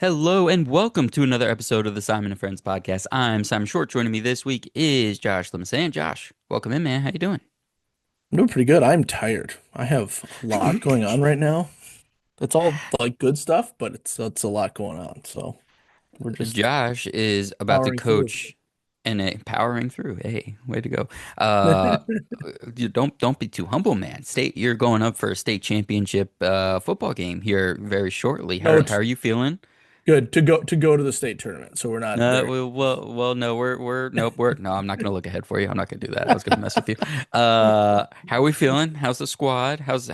Hello and welcome to another episode of the Simon and Friends podcast. I'm Simon Short. Joining me this week is Josh Limesand. Josh, welcome in, man. How you doing? I'm doing pretty good. I'm tired. I have a lot going on right now. It's all like good stuff, but it's a lot going on. So we're just Josh is about to powering through. coach and powering through. Hey, way to go. Uh, you don't be too humble, man. You're going up for a state championship football game here very shortly. No, How are you feeling? good to go to the state tournament. So we're not very. No, no, I'm not gonna look ahead for you. I'm not gonna do that. I was gonna mess with you. How are we feeling? How's the squad? How's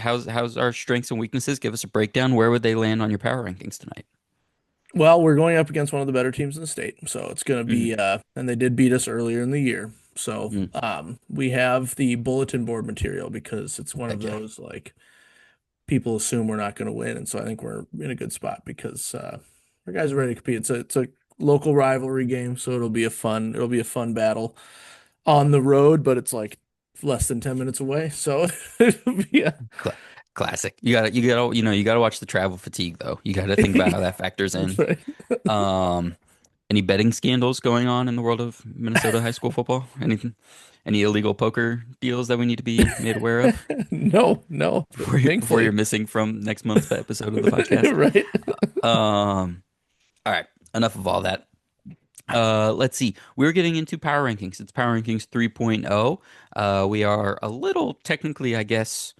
our strengths and weaknesses? Give us a breakdown. Where would they land on your power rankings tonight? Well, we're going up against one of the better teams in the state. So it's going to Mm, be and they did beat us earlier in the year. So mm, we have the bulletin board material because it's one of heck yeah. those like people assume we're not going to win, and so I think we're in a good spot because our guys are ready to compete. It's a local rivalry game, so it'll be a fun battle on the road, but it's like less than 10 minutes away, so yeah, Cla Classic. You gotta watch the travel fatigue though. You gotta think about how that factors that's in. right. Um, any betting scandals going on in the world of Minnesota high school football? Any illegal poker deals that we need to be made aware of? No, no, Before you're thankfully, missing from next month's episode of the podcast. right? All right, enough of all that. Let's see. We're getting into power rankings. It's Power Rankings 3.0. We are a little technically, I guess,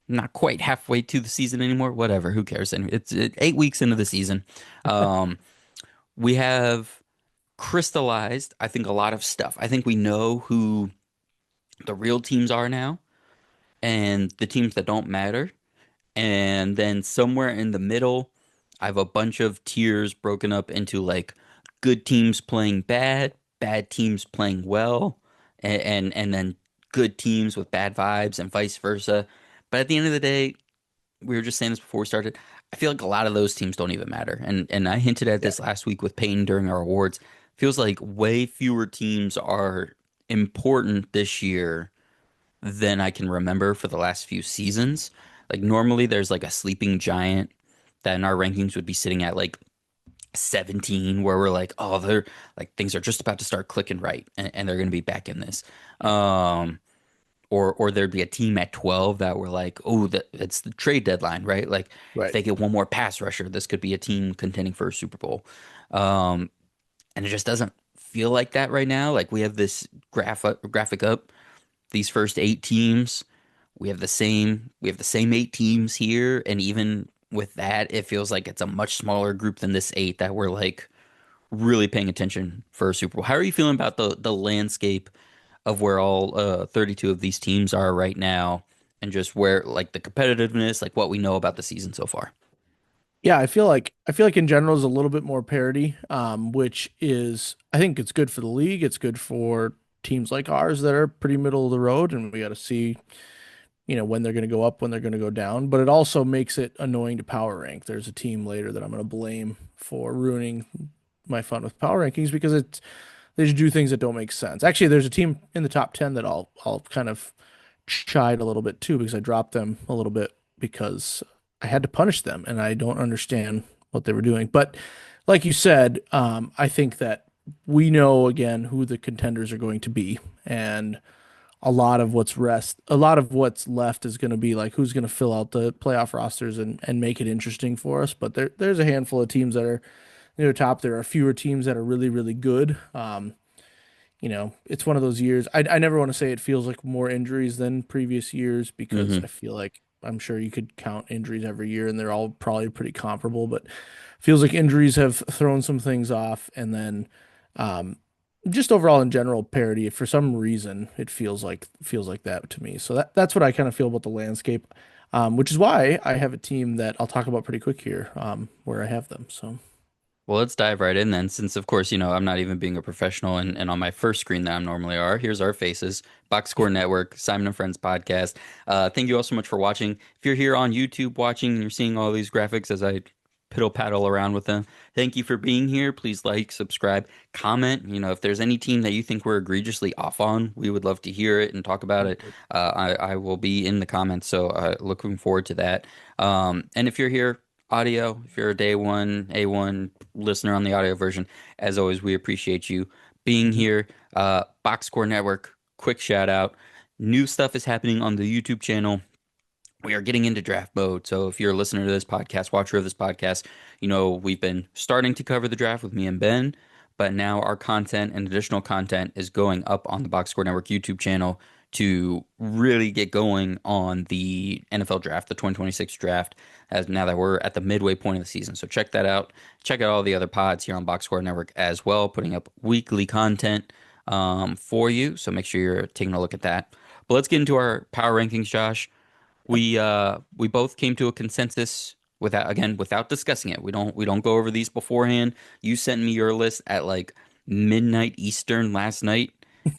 not quite halfway to the season anymore. Whatever, who cares? And it's 8 weeks into the season. Um, we have crystallized, I think, a lot of stuff. I think we know who the real teams are now and the teams that don't matter. And then somewhere in the middle, I have a bunch of tiers broken up into like good teams playing bad, bad teams playing well, and then good teams with bad vibes and vice versa. But at the end of the day, we were just saying this before we started. I feel like a lot of those teams don't even matter. And I hinted at Yeah, this last week with Payne during our awards. Feels like way fewer teams are important this year than I can remember for the last few seasons. Like normally there's like a sleeping giant that in our rankings would be sitting at like 17 where we're like, oh, they're like things are just about to start clicking right and they're gonna be back in this. Um or there'd be a team at 12 that were like, oh, it's the trade deadline, right? Like if right. they get one more pass rusher, this could be a team contending for a Super Bowl. Um and it just doesn't feel like that right now. Like we have this graphic up these first 8 teams. We have the same 8 teams here, and even with that, it feels like it's a much smaller group than this eight that we're like really paying attention for a Super Bowl. How are you feeling about the landscape of where all 32 of these teams are right now, and just where like the competitiveness, like what we know about the season so far? Yeah, I feel like in general is a little bit more parity, which is I think it's good for the league. It's good for teams like ours that are pretty middle of the road, and we got to see, when they're going to go up, when they're going to go down. But it also makes it annoying to power rank. There's a team later that I'm going to blame for ruining my fun with power rankings because they just do things that don't make sense. Actually, there's a team in the top 10 that I'll kind of chide a little bit too because I dropped them a little bit because I had to punish them and I don't understand what they were doing. But like you said, I think that we know again who the contenders are going to be, and a lot of what's left is going to be like who's going to fill out the playoff rosters and make it interesting for us. But there's a handful of teams that are near the top. There are fewer teams that are really, really good. It's one of those years. I never want to say it feels like more injuries than previous years because Hmm. I feel like I'm sure you could count injuries every year and they're all probably pretty comparable, but feels like injuries have thrown some things off. And then um, just overall in general parity, for some reason, it feels like that to me. So that's what I kind of feel about the landscape, which is why I have a team that I'll talk about pretty quick here, where I have them. So. Well, let's dive right in then, since of course, I'm not even being a professional and on my first screen that I'm normally are. Here's our faces, Box Score Network, Simon and Friends podcast. Thank you all so much for watching. If you're here on YouTube watching and you're seeing all these graphics as I piddle paddle around with them, thank you for being here. Please like, subscribe, comment. If there's any team that you think we're egregiously off on, we would love to hear it and talk about it. I will be in the comments, so looking forward to that. And if you're here audio, if you're a day one, A1 listener on the audio version, as always, we appreciate you being Mhm. here. Box Score Network, quick shout out. New stuff is happening on the YouTube channel. We are getting into draft mode. So if you're a listener to this podcast, watcher of this podcast, you know we've been starting to cover the draft with me and Ben, but now our content and additional content is going up on the Box Score Network YouTube channel to really get going on the NFL draft, the 2026 draft, as now that we're at the midway point of the season. So check that out. Check out all the other pods here on Box Score Network as well, putting up weekly content for you. So make sure you're taking a look at that. But let's get into our power rankings, Josh. Yep. We both came to a consensus without discussing it. We don't go over these beforehand. You sent me your list at like midnight Eastern last night,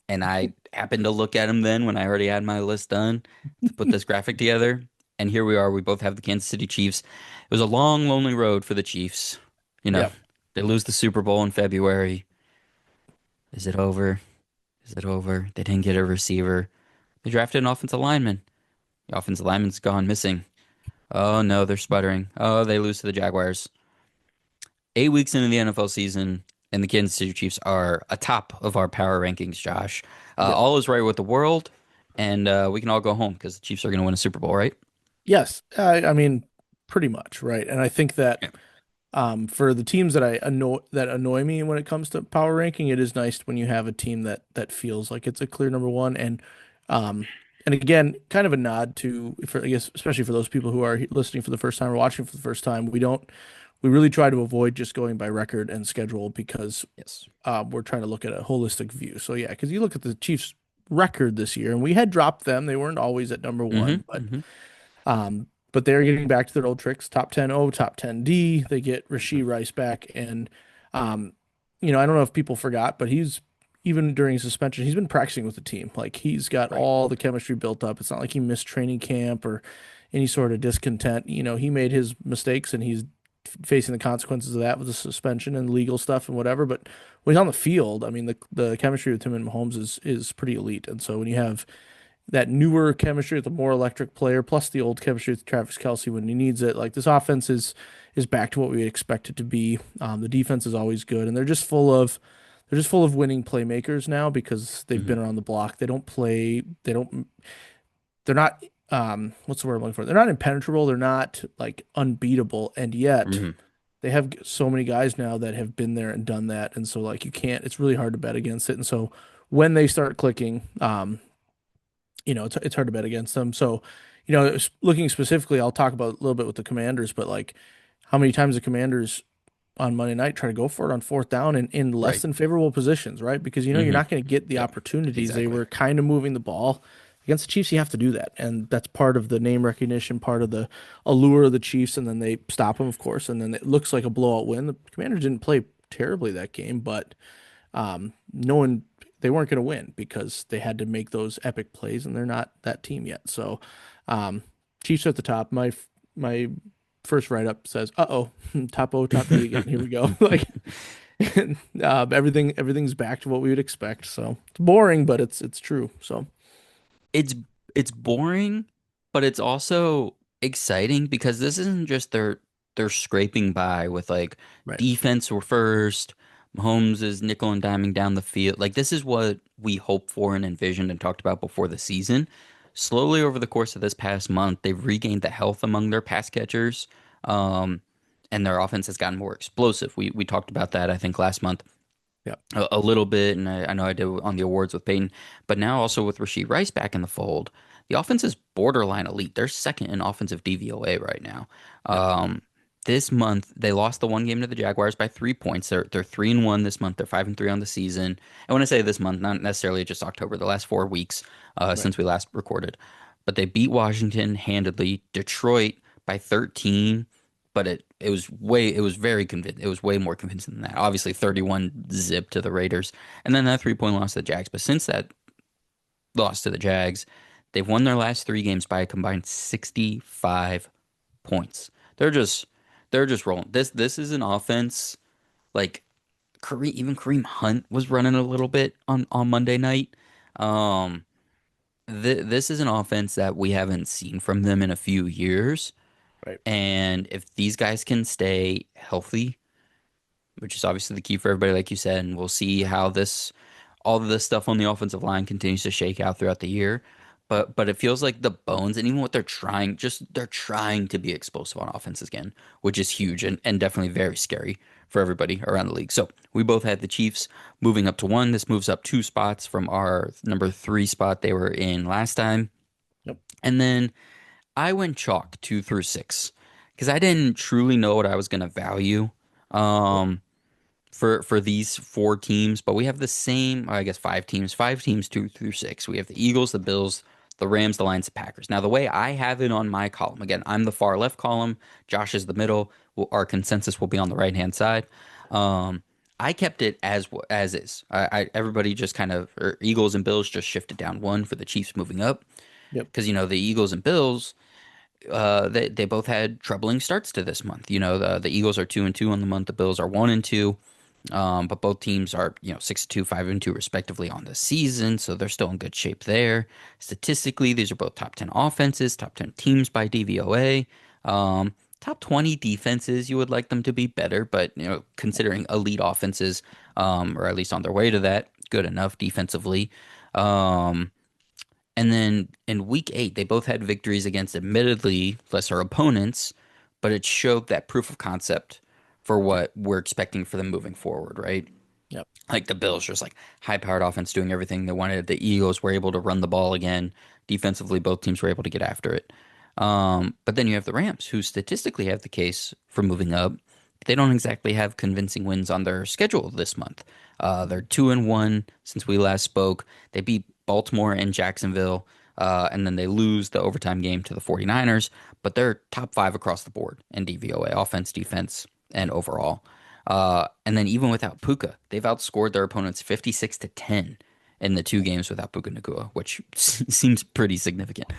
and I happened to look at them then when I already had my list done to put this graphic together. And here we are. We both have the Kansas City Chiefs. It was a long, lonely road for the Chiefs. You know, Yep. they lose the Super Bowl in February. Is it over? Is it over? They didn't get a receiver. They drafted an offensive lineman. The offensive lineman's gone missing. Oh no, they're sputtering. Oh, they lose to the Jaguars. 8 weeks into the NFL season, and the Kansas City Chiefs are atop of our power rankings, Josh. Yep. All is right with the world, and we can all go home because the Chiefs are going to win a Super Bowl, right? Yes. I mean, pretty much, right? And I think that Yeah. for the teams that annoy me when it comes to power ranking, it is nice when you have a team that feels like it's a clear number one. Um, and again, kind of a nod to, for I guess, especially for those people who are listening for the first time or watching for the first time, we really try to avoid just going by record and schedule because Yes. we're trying to look at a holistic view. So yeah, because you look at the Chiefs' record this year, and we had dropped them; they weren't always at number Mm-hmm. one, but Mm-hmm. they're getting back to their old tricks, top 10 O, top 10 D. They get Mm-hmm. Rasheed Rice back. And, um, I don't know if people forgot, but even during suspension, he's been practicing with the team. Like he's got Right. all the chemistry built up. It's not like he missed training camp or any sort of discontent. He made his mistakes and he's facing the consequences of that with the suspension and legal stuff and whatever. But when he's on the field, I mean, the chemistry with him and Mahomes is pretty elite. And so when you have that newer chemistry with a more electric player, plus the old chemistry with Travis Kelce when he needs it. Like this offense is back to what we expect it to be. The defense is always good, and they're just full of winning playmakers now because they've Mm-hmm. been around the block. They don't play. They don't. They're not. What's the word I'm looking for? They're not impenetrable. They're not like unbeatable, and yet Mm-hmm. they have so many guys now that have been there and done that, and so like you can't. It's really hard to bet against it, and so when they start clicking, it's hard to bet against them. So, looking specifically, I'll talk about a little bit with the Commanders, but like how many times the Commanders on Monday night try to go for it on fourth down in less Right. than favorable positions, right? Because you're Mm-hmm. not going to get the Yep. opportunities. They Exactly. were kind of moving the ball. Against the Chiefs, you have to do that. And that's part of the name recognition, part of the allure of the Chiefs. And then they stop them, of course. And then it looks like a blowout win. The Commanders didn't play terribly that game, but knowing they weren't going to win because they had to make those epic plays, and they're not that team yet. So, um, Chiefs at the top. My first write up says, "Uh oh, top O, top D again. Here we go." Like, everything's back to what we would expect. So it's boring, but it's true. So it's it's boring, but it's also exciting because this isn't just they're scraping by with like right, defense were first. Mahomes is nickel and diming down the field. Like this is what we hoped for and envisioned and talked about before the season. Slowly over the course of this past month, they've regained the health among their pass catchers, um, and their offense has gotten more explosive. We talked about that I think last month yeah, a little bit, and I know I did on the awards with Peyton, but now also with Rasheed Rice back in the fold, the offense is borderline elite. They're second in offensive DVOA right now. yeah, Um, this month they lost the one game to the Jaguars by 3 points. They're 3-1 this month. They're 5-3 on the season. And when I say this month, not necessarily just October, the last 4 weeks right. since we last recorded. But they beat Washington handedly, Detroit by 13, but it was very convincing. It was way more convincing than that. Obviously 31 zip to the Raiders, and then that 3 point loss to the Jags. But since that loss to the Jags, they've won their last 3 games by a combined 65 points. They're just they're just rolling. This is an offense like even Kareem Hunt was running a little bit on Monday night. Um, this is an offense that we haven't seen from them in a few years. Right. And if these guys can stay healthy, which is obviously the key for everybody, like you said, and we'll see how this all of this stuff on the offensive line continues to shake out throughout the year. But it feels like the bones and even what they're trying, just they're trying to be explosive on offense again, which is huge and definitely very scary for everybody around the league. So we both had the Chiefs moving up to one. This moves up 2 spots from our number 3 spot they were in last time. Yep. And then I went chalk 2 through 6 because I didn't truly know what I was going to value. Yep. Um, for these 4 teams, but we have the same, I guess, 5 teams, 5 teams 2 through 6. We have the Eagles, the Bills, the Rams, the Lions, the Packers. Now, the way I have it on my column, again, I'm the far left column, Josh is the middle. Our consensus will be on the right hand side. Um, I kept it as is. Everybody just kind of, or Eagles and Bills just shifted down one for the Chiefs moving up Yep. because the Eagles and Bills they both had troubling starts to this month. The Eagles are 2-2 on the month. The Bills are 1-2. But both teams are 6-2, 5-2 respectively on the season, so they're still in good shape there. Statistically, these are both top 10 offenses, top 10 teams by DVOA. Top 20 defenses, you would like them to be better, but considering elite offenses, or at least on their way to that, good enough defensively. Um, and then in week 8, they both had victories against admittedly lesser opponents, but it showed that proof of concept for Yep. what we're expecting for them moving forward, right? Yep. Like the Bills, just like high powered offense doing everything they wanted. The Eagles were able to run the ball again. Defensively, both teams were able to get after it. But then you have the Rams, who statistically have the case for moving up. They don't exactly have convincing wins on their schedule this month. They're 2-1 since we last spoke. They beat Baltimore and Jacksonville, and then they lose the overtime game to the 49ers, but they're top 5 across the board in DVOA, offense, defense, and overall. And then even without Puka, they've outscored their opponents 56-10 in the 2 games without Puka Nacua, which seems pretty significant.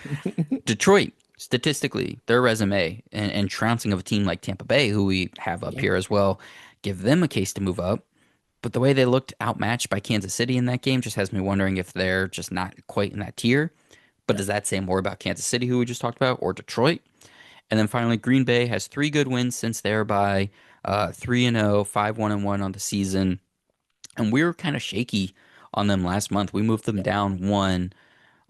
Detroit, statistically, their resume and trouncing of a team like Tampa Bay, who we have up Yep. here as well, give them a case to move up. But the way they looked outmatched by Kansas City in that game just has me wondering if they're just not quite in that tier. But Yep. does that say more about Kansas City, who we just talked about, or Detroit? And then finally, Green Bay has 3 good wins since they're by 3-0, 5-1-1 on the season. And we were kind of shaky on them last month. We moved them Yep. down one.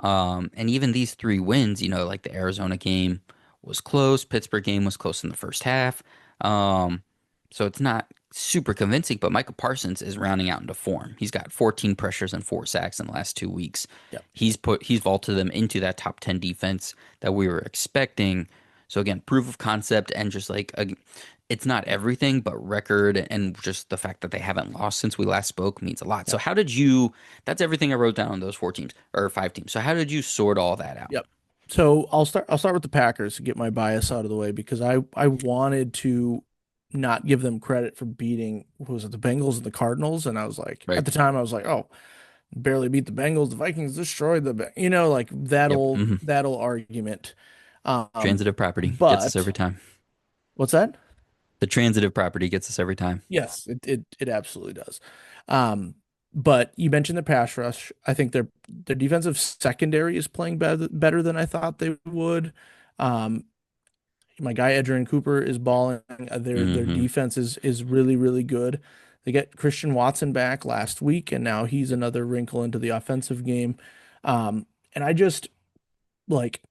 And even these 3 wins, like the Arizona game was close, Pittsburgh game was close in the first half. Um, so it's not super convincing, but Michael Parsons is rounding out into form. He's got 14 pressures and 4 sacks in the last 2 weeks. Yep. He's vaulted them into that top 10 defense that we were expecting. So again, proof of concept and just like it's not everything, but record and just the fact that they haven't lost since we last spoke means a lot. So Yep. how did you? That's everything I wrote down on those 4 teams or 5 teams. So how did you sort all that out? Yep. So I'll start with the Packers to get my bias out of the way because I wanted to not give them credit for beating what was it, the Bengals and the Cardinals, and I was like Right. at the time I was like, oh, barely beat the Bengals, the Vikings destroyed like that Yep. old that old argument. Um, Transitive property gets us but every time. what's that? The transitive property gets us every time. Yes, it absolutely does. Um, but you mentioned the pass rush. I think their defensive secondary is playing better than I thought they would. Um, my guy Edgerrin Cooper is balling. Their Hmm. defense is really really good. They get Christian Watson back last week, and now he's another wrinkle into the offensive game. And I just like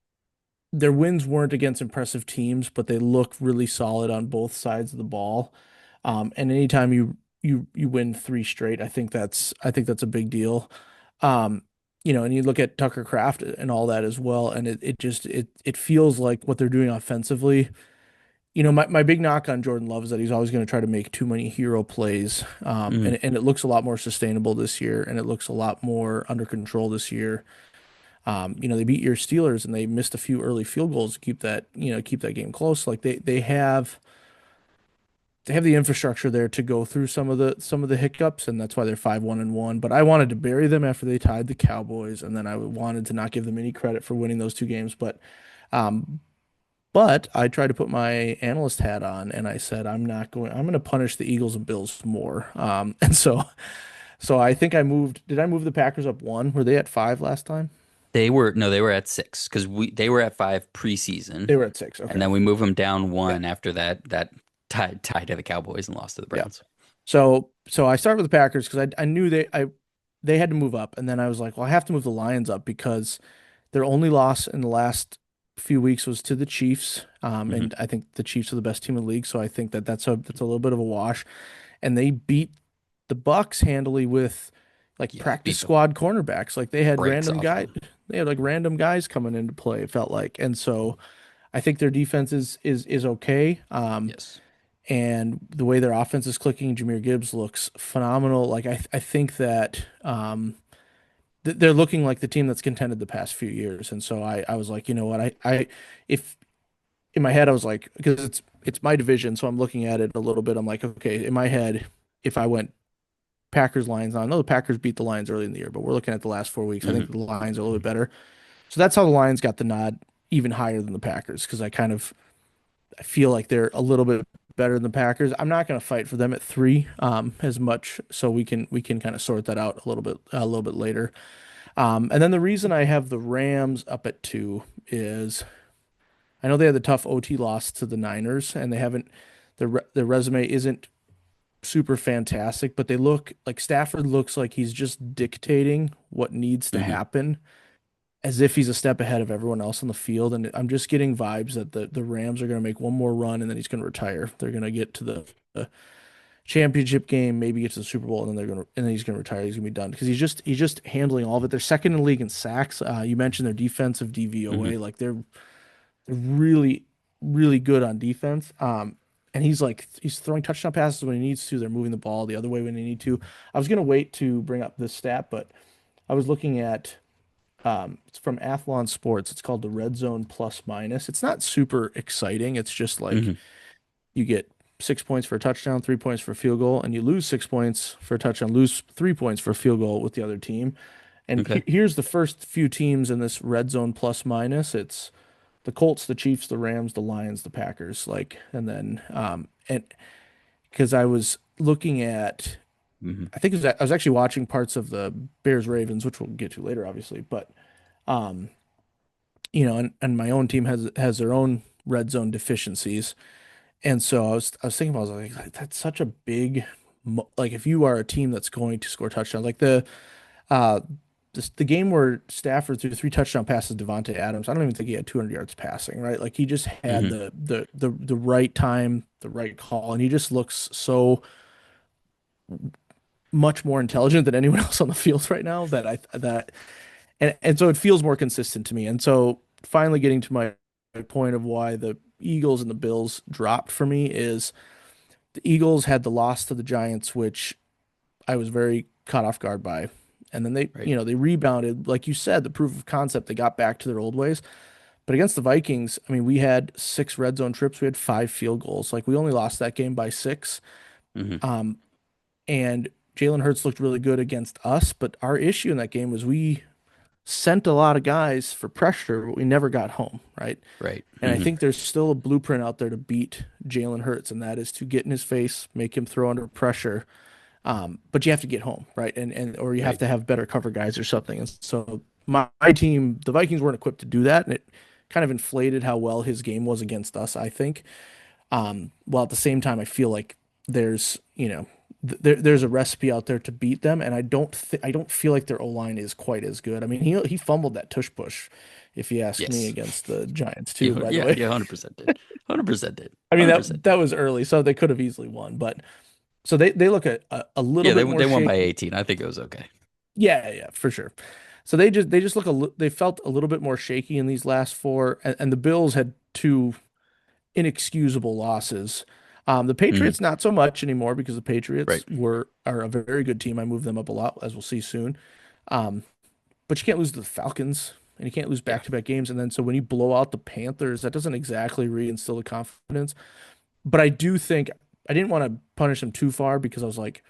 their wins weren't against impressive teams, but they look really solid on both sides of the ball. And anytime you win 3 straight, I think that's a big deal. Um, and you look at Tucker Craft and all that as well, and it feels like what they're doing offensively. My big knock on Jordan Love is that he's always going to try to make too many hero plays. Mm. And it looks a lot more sustainable this year, and it looks a lot more under control this year. They beat your Steelers and they missed a few early field goals to keep that game close. Like they have the infrastructure there to go through some of the hiccups, and that's why they're 5-1-1. But I wanted to bury them after they tied the Cowboys, and then I wanted to not give them any credit for winning those 2 games. Um, but I tried to put my analyst hat on, and I said I'm going to punish the Eagles and Bills more. And so I think I moved. Did I move the Packers up one? Were they at 5 last time? They were no, they were at six because we they were at five preseason, They were at six. and Okay. then we moved them down Yeah. one after that tied to the Cowboys and lost to the Yeah. Browns. So I started with the Packers because I knew they had to move up, and then I was like, well, I have to move the Lions up because their only loss in the last few weeks was to the Chiefs, Hmm. and I think the Chiefs are the best team in the league, so I think that that's a little bit of a wash. And they beat the Bucks handily with like Yeah, practice beat the squad cornerbacks. Like brakes off of them. they had like random guys coming into play, it felt like. And so I think their defense is okay. Yes. And the way their offense is clicking, Jahmyr Gibbs looks phenomenal. Like I think that they're looking like the team that's contended the past few years. And so I was like, you know what, if in my head I was like, because it's my division, so I'm looking at it a little bit. I'm like, okay, in my head, if I went Packers Lions, I know the Packers beat the Lions early in the year, but we're looking at the last 4 weeks. I think Hmm. the Lions are a little bit better. So that's how the Lions got the nod even higher than the Packers because I feel like they're a little bit better than the Packers. I'm not going to fight for them at three as much, so we can kind of sort that out a little bit later. And then the reason I have the Rams up at two is I know they had the tough OT loss to the Niners, and they haven't their resume isn't super fantastic, but they look like Stafford looks like he's just dictating what needs to Hmm. happen as if he's a step ahead of everyone else on the field. And I'm just getting vibes that the Rams are going to make one more run and then he's going to retire. They're going to get to the championship game, maybe get to the Super Bowl, and then he's going to retire. He's going to be done because he's just handling all of it. They're second in the league in sacks. You mentioned their defensive Hmm. DVOA, like they're really really good on defense. And he's throwing touchdown passes when he needs to. They're moving the ball the other way when they need to. I was going to wait to bring up this stat, but I was looking at it's from Athlon Sports. It's called the Red Zone Plus Minus. It's not super exciting. It's just like Hmm. you get 6 points for a touchdown, 3 points for a field goal, and you lose 6 points for a touchdown, lose 3 points for a field goal with the other team. And Okay. here's the first few teams in this Red Zone Plus Minus. It's the Colts, the Chiefs, the Rams, the Lions, the Packers. Like, and then and because I was looking at, Hmm. I was actually watching parts of the Bears Ravens, which we'll get to later, obviously, but. Um, and my own team has their own red zone deficiencies. And so I was thinking about, I was like, that's such a big, like if you are a team that's going to score touchdowns, like uh the game where Stafford threw three touchdown passes to Devontae Adams, I don't even think he had 200 yards passing, right? Like he just had Hmm. the right time, the right call, and he just looks so much more intelligent than anyone else on the field right now and so it feels more consistent to me. And so finally getting to my point of why the Eagles and the Bills dropped for me is the Eagles had the loss to the Giants, which I was very caught off guard by. And then Right. they rebounded, like you said, the proof of concept. They got back to their old ways. But against the Vikings, I mean, we had six red zone trips. We had five field goals. Like we only lost that game by six. Hmm. Um, and Jalen Hurts looked really good against us. But our issue in that game was we sent a lot of guys for pressure, but we never got home, right? Right. And I Hmm. think there's still a blueprint out there to beat Jalen Hurts, and that is to get in his face, make him throw under pressure. But you have to get home, right? And or you have Right. to have better cover guys or something. And so my team, the Vikings weren't equipped to do that, and it kind of inflated how well his game was against us, I think. While at the same time, I feel like there's, there's a recipe out there to beat them, and I don't feel like their O line is quite as good. I mean, he fumbled that tush push, if you ask me, Yes. against the Giants too. Yeah. By the Yeah. way, Yeah. 100% did. 100% did. I mean 100% that did. was early, so they could have easily won. But so they look a little Yeah. bit more They won by shaky. 18. I think it was okay. Yeah, yeah, for sure. So they just they felt a little bit more shaky in these last four, and the Bills had two inexcusable losses. The Hmm. Patriots not so much anymore because the Patriots Right. are a very good team. I moved them up a lot, as we'll see soon. Um, but you can't lose to the Falcons, and you can't lose Yeah. back-to-back games. And then so when you blow out the Panthers, that doesn't exactly reinstill the confidence. But I do think I didn't want to punish them too far because I was like,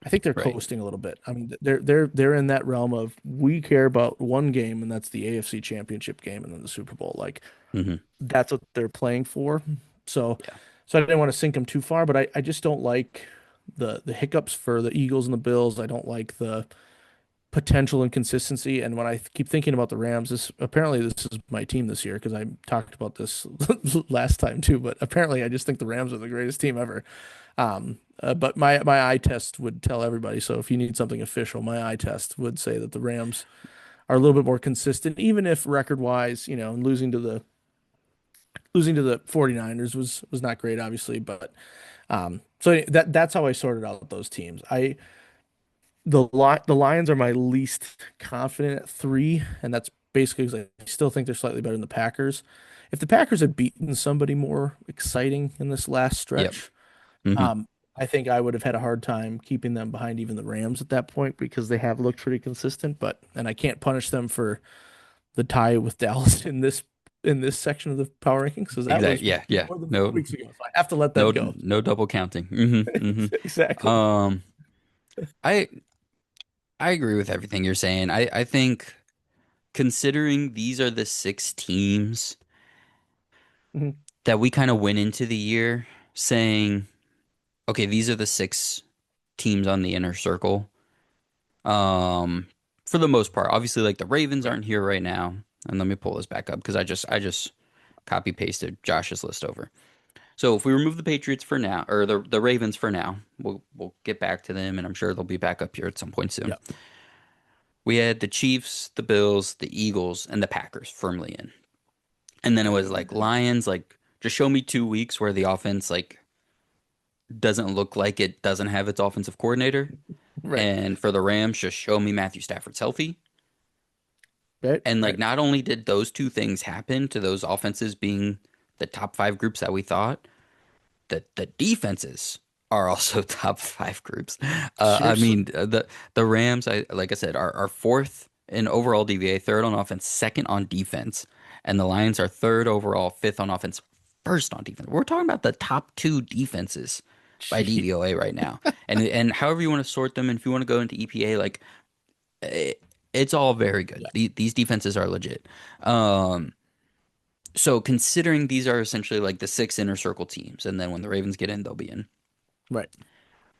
I think they're Right. coasting a little bit. I mean, they're in that realm of we care about one game, and that's the AFC Championship game, and then the Super Bowl. Like Hmm. that's what they're playing for. So, Yeah. so I didn't want to sink them too far, but I just don't like the hiccups for the Eagles and the Bills. I don't like the potential and consistency. And when I keep thinking about the Rams, this is my team this year because I talked about this last time too. But apparently, I just think the Rams are the greatest team ever. But my eye test would tell everybody. So if you need something official, my eye test would say that the Rams are a little bit more consistent, even if record wise, losing to the 49ers was not great, obviously. But so that's how I sorted out those teams. The Lions are my least confident at 3, and that's basically because I still think they're slightly better than the Packers. If the Packers had beaten somebody more exciting in this last Yep. stretch, Hmm. um, I think I would have had a hard time keeping them behind even the Rams at that point because they have looked pretty consistent. And I can't punish them for the tie with Dallas in this section of the power rankings because that was Exactly. Yeah. Yeah. more than four No. weeks ago. So I have to let that No. go. No double counting. Hmm. Exactly. I I agree with everything you're saying. I think considering these are the six teams Mhm. that we kind of went into the year saying, okay, these are the six teams on the inner circle. Um, for the most part, obviously, like the Ravens Right. aren't here right now. And let me pull this back up because I just copy pasted Josh's list over. So if we remove the Patriots for now, or the Ravens for now, we'll get back to them, and I'm sure they'll be back up here at some point soon. Yeah. We had the Chiefs, the Bills, the Eagles, and the Packers firmly in. And then it was like Lions, like just show me 2 weeks where the offense like doesn't look like it doesn't have its offensive coordinator. Right. And for the Rams, just show me Matthew Stafford's healthy. Right. And like Right. not only did those two things happen to those offenses being the top five groups that we thought, the defenses are also top five groups. I Seriously. mean, the Rams, like I said, are fourth in overall DVA, third on offense, second on defense, and the Lions are third overall, fifth on offense, first on defense. We're talking about the top two defenses by Gee. DVOA right now, and however you want to sort them, and if you want to go into EPA, like it, it's all very good. Yeah. These defenses are legit. Um, so considering these are essentially like the six inner circle teams, and then when the Ravens get in, they'll be in. Right.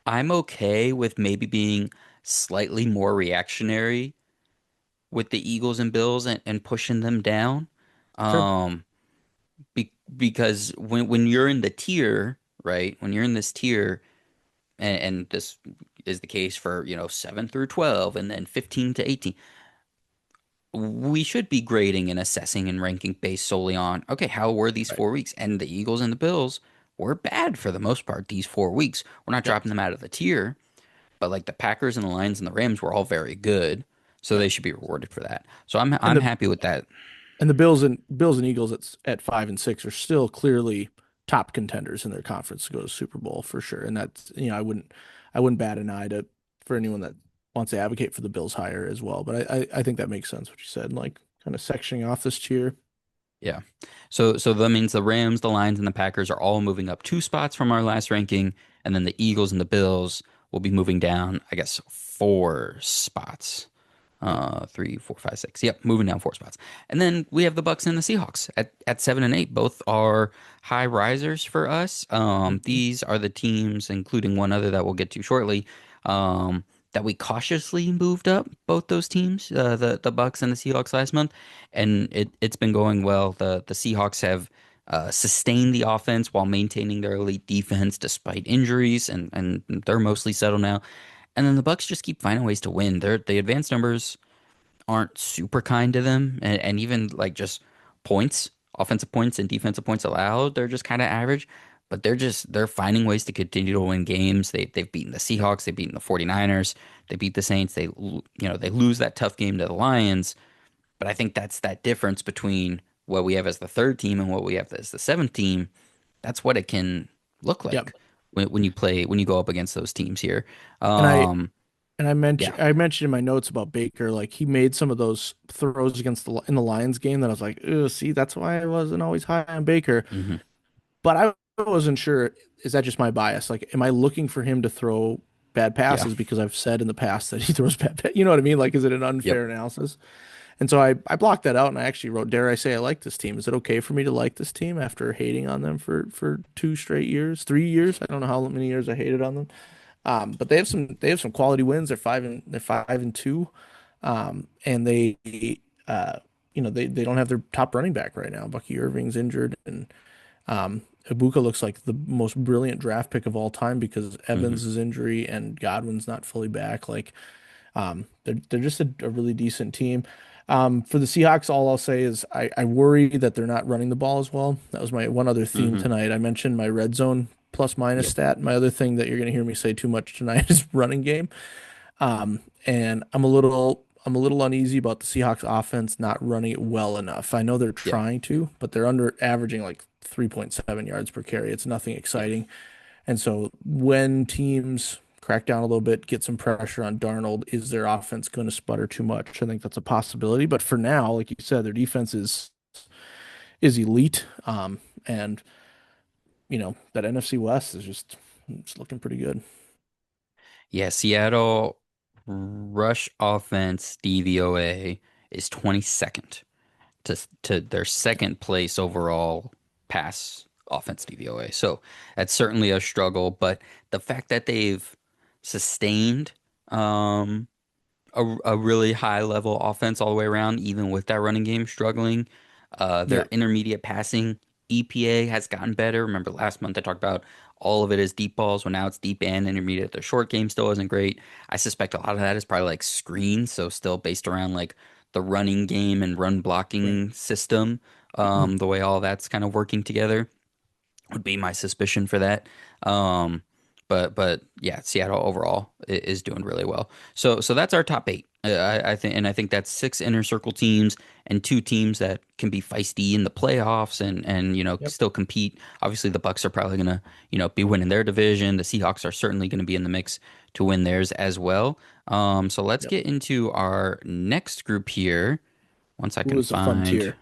I'm okay with maybe being slightly more reactionary with the Eagles and Bills and pushing them down. Sure. Um, because when you're in the tier, right? When you're in this tier, and this is the case for, 7 through 12 and then 15 to 18, we should be grading and assessing and ranking based solely on, okay, how were these Right. 4 weeks? And the Eagles and the Bills were bad for the most part these 4 weeks. We're not Yep. dropping them out of the tier. But like the Packers and the Lions and the Rams were all very good, so Right. they should be rewarded for that. So I'm And I'm happy with that. the Bills and Eagles at 5 and 6 are still clearly top contenders in their conference to go to Super Bowl for sure. And that's I wouldn't bat an eye to for anyone that wants to advocate for the Bills higher as well. But I think that makes sense what you said, like kind of sectioning off this tier. Yeah. So that means the Rams, the Lions, and the Packers are all moving up 2 spots from our last ranking, and then the Eagles and the Bills will be moving down, I guess, 4 spots. Yep. 3, 4, 5, 6. Yep, moving down 4 spots. And then we have the Bucks and the Seahawks at 7 and 8. Both are high risers for us. Mhm. These are the teams, including one other that we'll get to shortly, that we cautiously moved up. Both those teams, the Bucks and the Seahawks last month, and it's been going well. The Seahawks have sustained the offense while maintaining their elite defense despite injuries, and they're mostly settled now. And then the Bucks just keep finding ways to win. The advanced numbers aren't super kind to them, and even like just points, offensive points and defensive points allowed, they're just kind of average. But they're finding ways to continue to win games. They've beaten the Yep. Seahawks, they've beaten the 49ers, they beat the Saints. They lose that tough game to the Lions. But I think that's that difference between what we have as the third team and what we have as the seventh team. That's what it can look Yep. like when you go up against those teams here. And Um, yeah. I mentioned in my notes about Baker, like he made some of those throws against in the Lions game that I was like, "Ugh, see, that's why I wasn't always high on Baker." Hmm. But I wasn't sure, is that just my bias? Like, am I looking for him to throw bad Yeah. passes because I've said in the past that he throws you know what I mean? Like, is it an Yep. unfair analysis? And so I blocked that out and I actually wrote, dare I say I like this team? Is it okay for me to like this team after hating on them for 2 straight years, 3 years? I don't know how many years I hated on them. But they have some quality wins. They're 5 and 2. And uh, they don't have their top running back right now. Bucky Irving's injured, and Ibuka looks like the most brilliant draft pick of all time because Hmm. Evans' injury and Godwin's not fully back. Like, they're just a really decent team. For the Seahawks, all I'll say is I worry that they're not running the ball as well. That was my one other theme Hmm. tonight. I mentioned my red zone plus minus Yep. stat. My other thing that you're going to hear me say too much tonight is running game. And I'm a little uneasy about the Seahawks offense not running it well enough. I know they're Yep. trying to, but they're under averaging like 3.7 yards per carry. It's nothing Yep. exciting. And so when teams crack down a little bit, get some pressure on Darnold, is their offense going to sputter too much? I think that's a possibility. But for now, like you said, their defense is elite. And that NFC West is just it's looking pretty good. Yeah, Seattle rush offense DVOA is 22nd to their second place overall pass offense DVOA. So that's certainly a struggle, but the fact that they've sustained um a really high level offense all the way around, even with that running game struggling. Their Yeah, intermediate passing EPA has gotten better. Remember last month I talked about all of it is deep balls. Well, now it's deep and intermediate. Their short game still isn't great. I suspect a lot of that is probably like screens, so still based around like the running game and run right. blocking system. The way all that's kind of working together would be my suspicion for that. Um, but yeah, Seattle overall is doing really well. So that's our top eight. I think, and I think that's six inner circle teams and two teams that can be feisty in the playoffs and Yep. still compete. Obviously, the Bucks are probably gonna be winning their division. The Seahawks are certainly gonna be in the mix to win theirs as well. So let's Yep. get into our next group here. Once I Who can was a find. Frontier?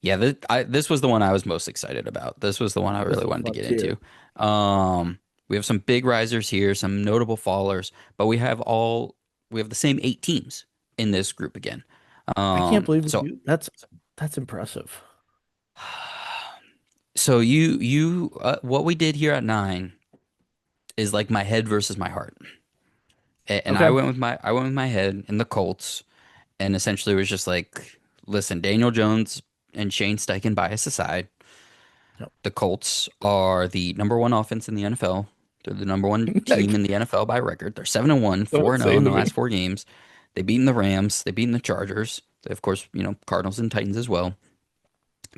Yeah, this was the one I was most excited about. This was the one I Who was really the wanted to get into. Frontier? We have some big risers here, some notable fallers, but we have the same eight teams in this group again. I can't believe we So do. That's impressive. so what we did here at nine is like my head versus my heart, and Okay. I went with my head in the Colts, and essentially was just like, listen, Daniel Jones and Shane Steichen bias aside. Yep. The Colts are the number one offense in the NFL. They're the number one team Like, in the NFL by record. They're 7-1, so 4-0 in insane the to last me. four games. They've beaten the Rams. They've beaten the Chargers. They, of course, Cardinals and Titans as well.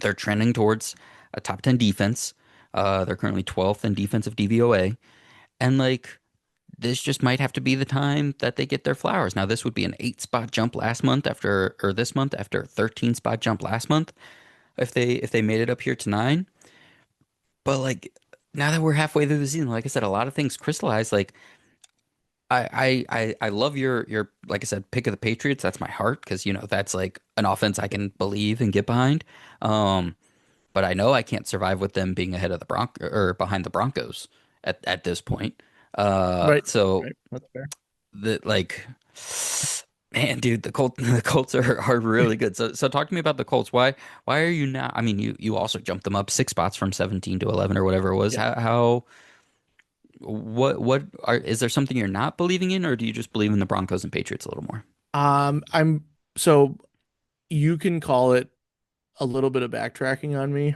They're trending towards a top 10 defense. They're currently 12th in defensive DVOA. And like, this just might have to be the time that they get their flowers. Now, this would be an 8 spot jump last month or this month after a 13 spot jump last month. If they made it up here to 9. But like now that we're halfway through the season, like I said, a lot of things crystallize. Like I love your like I said, pick of the Patriots. That's my heart because that's like an offense I can believe and get behind. Um, but I know I can't survive with them being ahead of the or behind the Broncos at this point. Right. So Right. That's fair. the like man, dude, the Colts are really good. So talk to me about the Colts. Why are you now? I mean, you also jumped them up 6 spots from 17 to 11 or whatever it was. Yeah. How what are is there something you're not believing in, or do you just believe in the Broncos and Patriots a little more? I'm so you can call it a little bit of backtracking on me.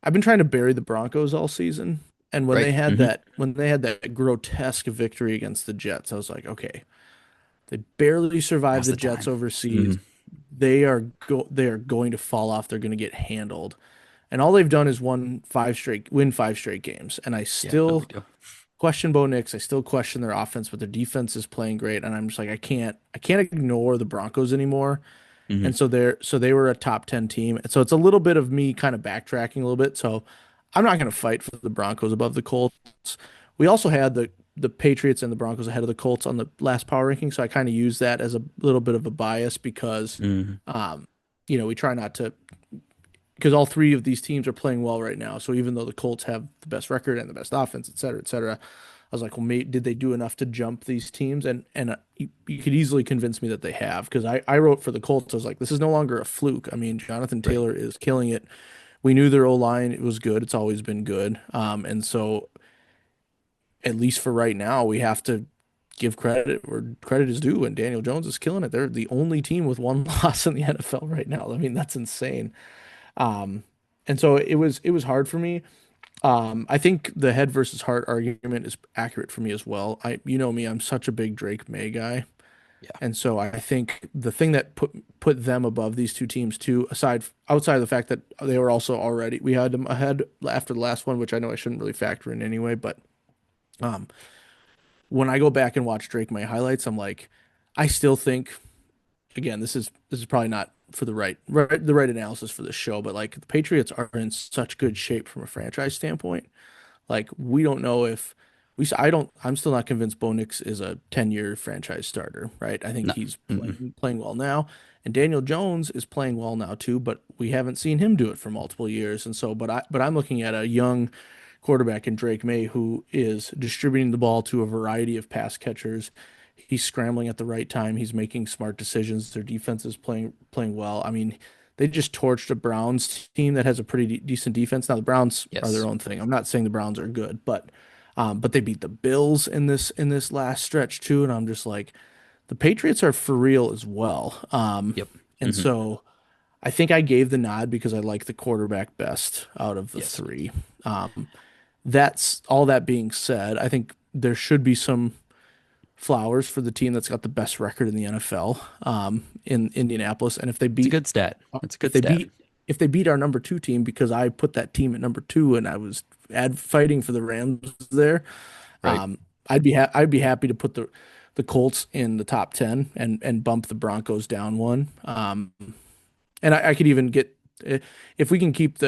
I've been trying to bury the Broncos all season. And when Right. they had Mm-hmm. that grotesque victory against the Jets, I was like, okay, they barely survived Now's the the Jets time. Hmm. overseas. They are going to fall off. They're going to get handled. And all they've done is win 5 straight games. And I Yeah, no big still deal. question Bo Nix. I still question their offense, but their defense is playing great. And I'm just like, I can't ignore the Broncos anymore. Hmm. And so they were a top 10 team. And so it's a little bit of me kind of backtracking a little bit. So I'm not going to fight for the Broncos above the Colts. We also had the Patriots and the Broncos ahead of the Colts on the last power ranking. So I kind of use that as a little bit of a bias because, Hmm. um, we try not to, because all three of these teams are playing well right now. So even though the Colts have the best record and the best offense, et cetera, I was like, well, did they do enough to jump these teams? And you could easily convince me that they have because I wrote for the Colts. I was like, this is no longer a fluke. I mean, Jonathan Right. Taylor is killing it. We knew their O line it was good. It's always been good. And so at least for right now, we have to give credit where credit is due, and Daniel Jones is killing it. They're the only team with one loss in the NFL right now. I mean, that's insane. Um, and so it was hard for me. I think the head versus heart argument is accurate for me as well. You know me, I'm such a big Drake May guy. Yeah. And so I think the thing that put them above these two teams too, outside of the fact that they were also already we had them ahead after the last one, which I know I shouldn't really factor in anyway, but um when I go back and watch Drake May highlights, I'm like, I still think again, this is probably not for the right analysis for this show, but like the Patriots are in such good shape from a franchise standpoint. Like we don't know if I don't I'm still not convinced Bo Nix is a 10-year franchise starter, right? I think No. he's Mm-mm. playing well now, and Daniel Jones is playing well now too, but we haven't seen him do it for multiple years. And so I'm looking at a young quarterback in Drake May who is distributing the ball to a variety of pass catchers. He's scrambling at the right time. He's making smart decisions. Their defense is playing well. I mean, they just torched a Browns team that has a pretty decent defense. Now the Browns are their Yes. own thing. I'm not saying the Browns are good, but they beat the Bills in this last stretch too, and I'm just like the Patriots are for real as well. Yep. And Hmm. so I think I gave the nod because I like the quarterback best out of the Yes. three. That's all that being said, I think there should be some flowers for the team that's got the best record in the NFL, in Indianapolis. And It's a good stat. It's a if good they stat. beat, if they beat our number two team, because I put that team at number two and I was fighting for the Rams there, Right. um, I'd be happy to put the Colts in the top 10 and bump the Broncos down one. And I could even get if we can keep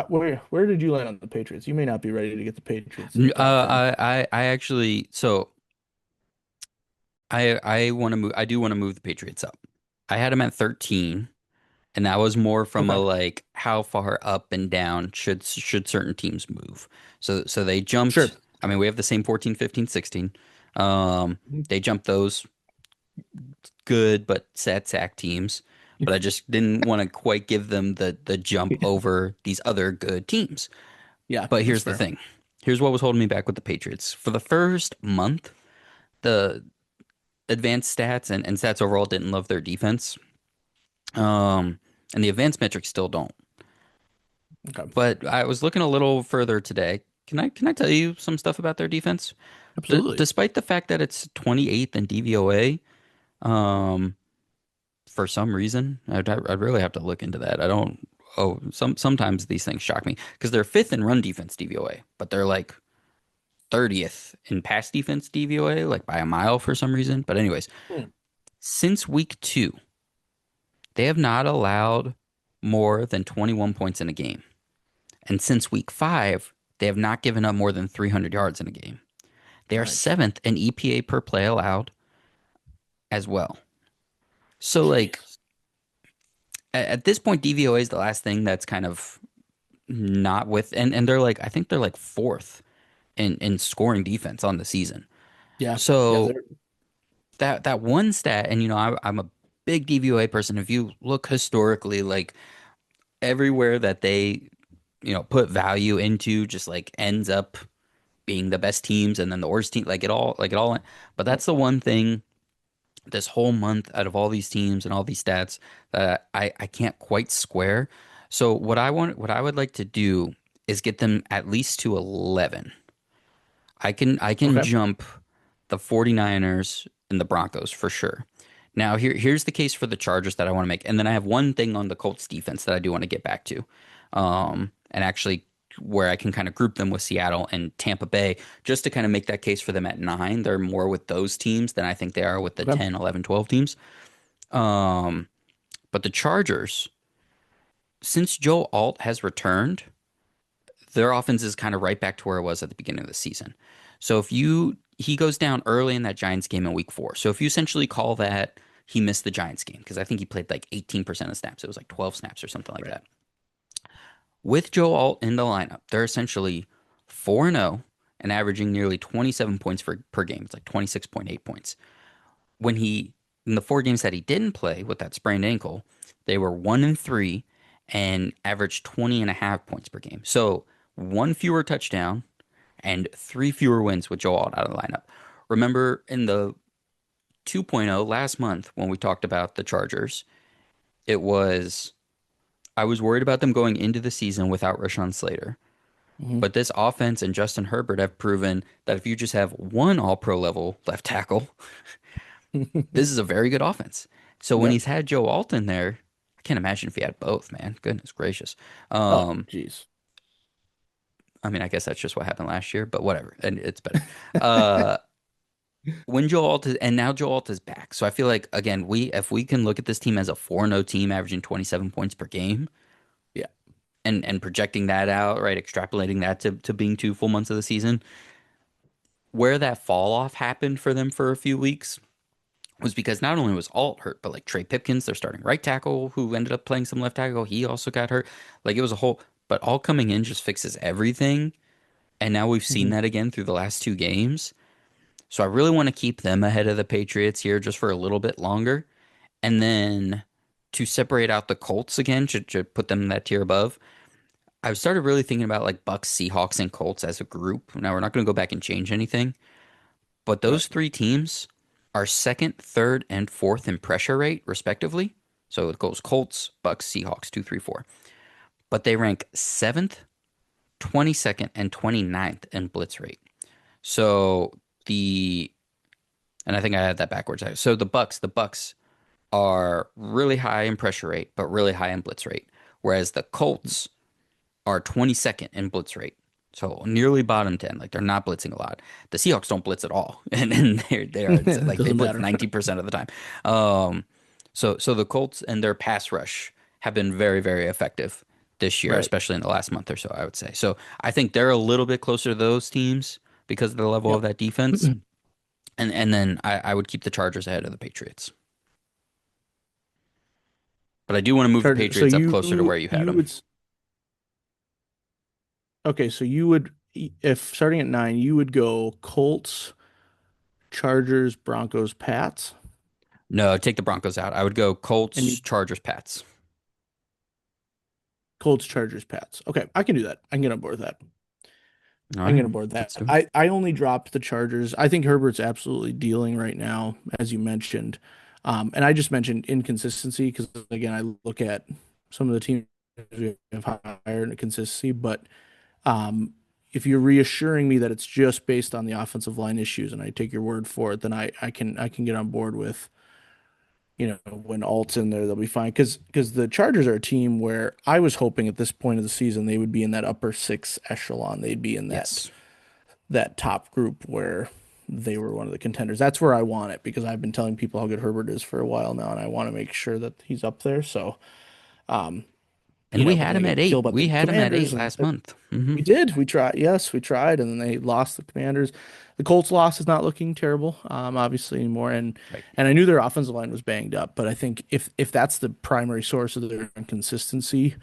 where did you land on the Patriots? You may not be ready to get the Patriots in the top 10. I actually, so I want to move. I do want to move the Patriots up. I had them at 13, and that was more from a Okay. like how far up and down should certain teams move. So they Sure. jumped. I mean, we have the same 14, 15, 16. They jumped those good but sad sack teams, but I just didn't want to quite give them the jump over these other good teams. Yeah, But that's here's the fair. thing. Here's what was holding me back with the Patriots. For the first month, the advanced stats and stats overall didn't love their defense. And the advanced metrics still don't. Okay. But I was looking a little further today. Can I tell you some stuff about their defense? Absolutely. Despite the fact that it's 28th in DVOA, um, for some reason, I'd really have to look into that. I don't. Oh, sometimes these things shock me because they're fifth in run defense DVOA, but they're like 30th in pass defense DVOA, like by a mile for some reason. But anyways, Hmm. since week two, they have not allowed more than 21 points in a game. And since week five, they have not given up more than 300 yards in a game. They are Nice. seventh in EPA per play allowed as well. So, like, Jeez. at this point, DVOA is the last thing that's kind of not with, and they're like, I think they're like fourth in scoring defense on the season. Yeah. Yeah, So, they're that one stat, and I'm a big DVOA person. If you look historically, like, everywhere that they, put value into just like ends up being the best teams and then the worst team, like it all. But yep. that's the one thing this whole month out of all these teams and all these stats that I can't quite square. So what I would like to do is get them at least to 11. I can Okay. jump the 49ers and the Broncos for sure. Now here's the case for the Chargers that I want to make. And then I have one thing on the Colts defense that I do want to get back to. And actually where I can kind of group them with Seattle and Tampa Bay just to kind of make that case for them at 9. They're more with those teams than I think they are with the Okay. 10, 11, 12 teams. Um, but the Chargers, since Joe Alt has returned, their offense is kind of right back to where it was at the beginning of the season. So he goes down early in that Giants game in week 4. So if you essentially call that he missed the Giants game because I think he played like 18% of snaps. It was like 12 snaps or something like Right. that. With Joe Alt in the lineup, they're essentially 4-0 and averaging nearly 27 points per game. It's like 26.8 points. When he in the 4 games that he didn't play with that sprained ankle, they were 1-3 and averaged 20 and a half points per game. So one fewer touchdown and 3 fewer wins with Joe Alt out of the lineup. Remember in the 2.0 last month when we talked about the Chargers, it was I was worried about them going into the season without Rashawn Slater. Hmm. But this offense and Justin Herbert have proven that if you just have one all pro level left tackle, this is a very good offense. So when Yep. he's had Joe Alton there, I can't imagine if he had both, man. Goodness gracious. Oh, Um, geez. I mean, I guess that's just what happened last year, but whatever. And it's better. Uh, when Joe Alt is, and now Joe Alt is back. So I feel like again, we if we can look at this team as a 4-0 team averaging 27 points per game Yeah. and projecting that out, right, extrapolating that to being 2 full months of the season, where that fall off happened for them for a few weeks was because not only was Alt hurt, but like Trey Pipkins, their starting right tackle, who ended up playing some left tackle, he also got hurt. Like it was a whole, but all coming in just fixes everything. And now we've seen Hmm. that again through the last 2 games. So I really want to keep them ahead of the Patriots here just for a little bit longer. And then to separate out the Colts again, to put them in that tier above, I've started really thinking about like Bucks, Seahawks, and Colts as a group. Now we're not going to go back and change anything, but Right. those three teams are second, third, and fourth in pressure rate, respectively. So it goes Colts, Bucks, Seahawks, two, three, four. But they rank seventh, 22nd, and 29th in blitz rate. So the and I think I had that backwards. So the Bucks are really high in pressure rate, but really high in blitz rate, whereas the Colts are 22nd in blitz rate. So nearly bottom 10. Like they're not blitzing a lot. The Seahawks don't blitz at all. And they are It like they doesn't blitz matter. 90% of the time. Um so the Colts and their pass rush have been very, very effective this year, Right. especially in the last month or so, I would say. So I think they're a little bit closer to those teams because of the level of Yep. that defense. And then I would keep the Chargers ahead of the Patriots. But I do want to move the Charger. So Patriots up closer to where you had you them. would okay, so you would if starting at 9, you would go Colts, Chargers, Broncos, Pats, No, take the Broncos out. I would go and you Colts, Chargers, Pats. Colts, Chargers, Pats. Okay, I can do that. I can get on board with that. All I can right, get on board with let's that. do it. I only dropped the Chargers. I think Herbert's absolutely dealing right now, as you mentioned. And I just mentioned inconsistency because again, I look at some of the teams we have higher in consistency, but Um, if you're reassuring me that it's just based on the offensive line issues, and I take your word for it, then I can get on board with, when Alt's in there, they'll be fine. Because the Chargers are a team where I was hoping at this point of the season they would be in that upper six echelon. They'd be in that Yes. that top group where they were one of the contenders. That's where I want it because I've been telling people how good Herbert is for a while now, and I want to make sure that he's up there. So, um, And we but had then they him got at eight. killed by We the had him at eight Commanders, and last month. we did. We tried. Yes, we tried, and then they lost the Commanders. The Colts loss is not looking terrible, obviously anymore. And Right. and I knew their offensive line was banged up, but I think if that's the primary source of their inconsistency,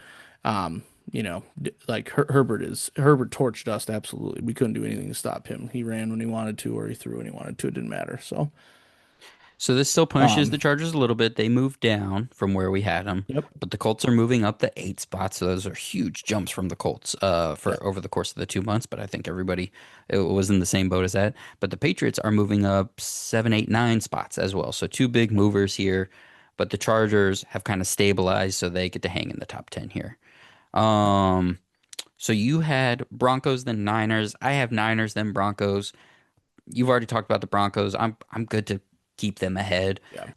like Herbert torched us. Absolutely, we couldn't do anything to stop him. He ran when he wanted to, or he threw when he wanted to. It didn't matter. So, So this still punishes um, the Chargers a little bit. They moved down from where we had them, yep, but the Colts are moving up the 8 spots. So those are huge jumps from the Colts for yep, over the course of the 2 months. But I think everybody was in the same boat as that. But the Patriots are moving up 7, 8, 9 spots as well. So two big movers here. But the Chargers have kind of stabilized, so they get to hang in the top 10 here. Um, so you had Broncos, then Niners. I have Niners, then Broncos. You've already talked about the Broncos. I'm good to keep them ahead. yeah,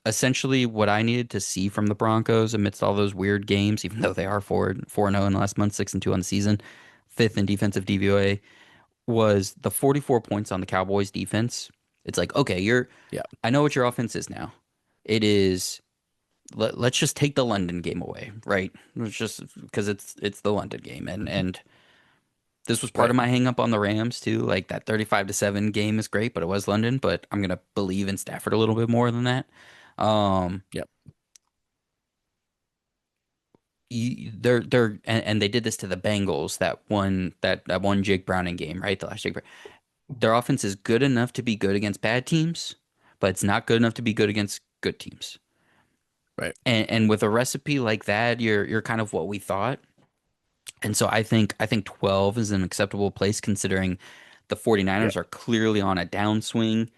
Essentially, what I needed to see from the Broncos amidst all those weird games, even though they are 4-0 in the last month, 6-2 on the season, fifth in defensive DVOA, was the 44 points on the Cowboys defense. It's like, okay, yeah, I know what your offense is now. It is let's just take the London game away, right? It's just because it's the London game, and this was part of right, my hang up on the Rams too. Like that 35-7 game is great, but it was London. But I'm gonna believe in Stafford a little bit more than that. Um, yep, they're and they did this to the Bengals that one Jake Browning game, right? The last Jake. Their offense is good enough to be good against bad teams, but it's not good enough to be good against good teams. right, And with a recipe like that, you're kind of what we thought. And so I think 12 is an acceptable place considering The 49ers Yep. are clearly on a downswing.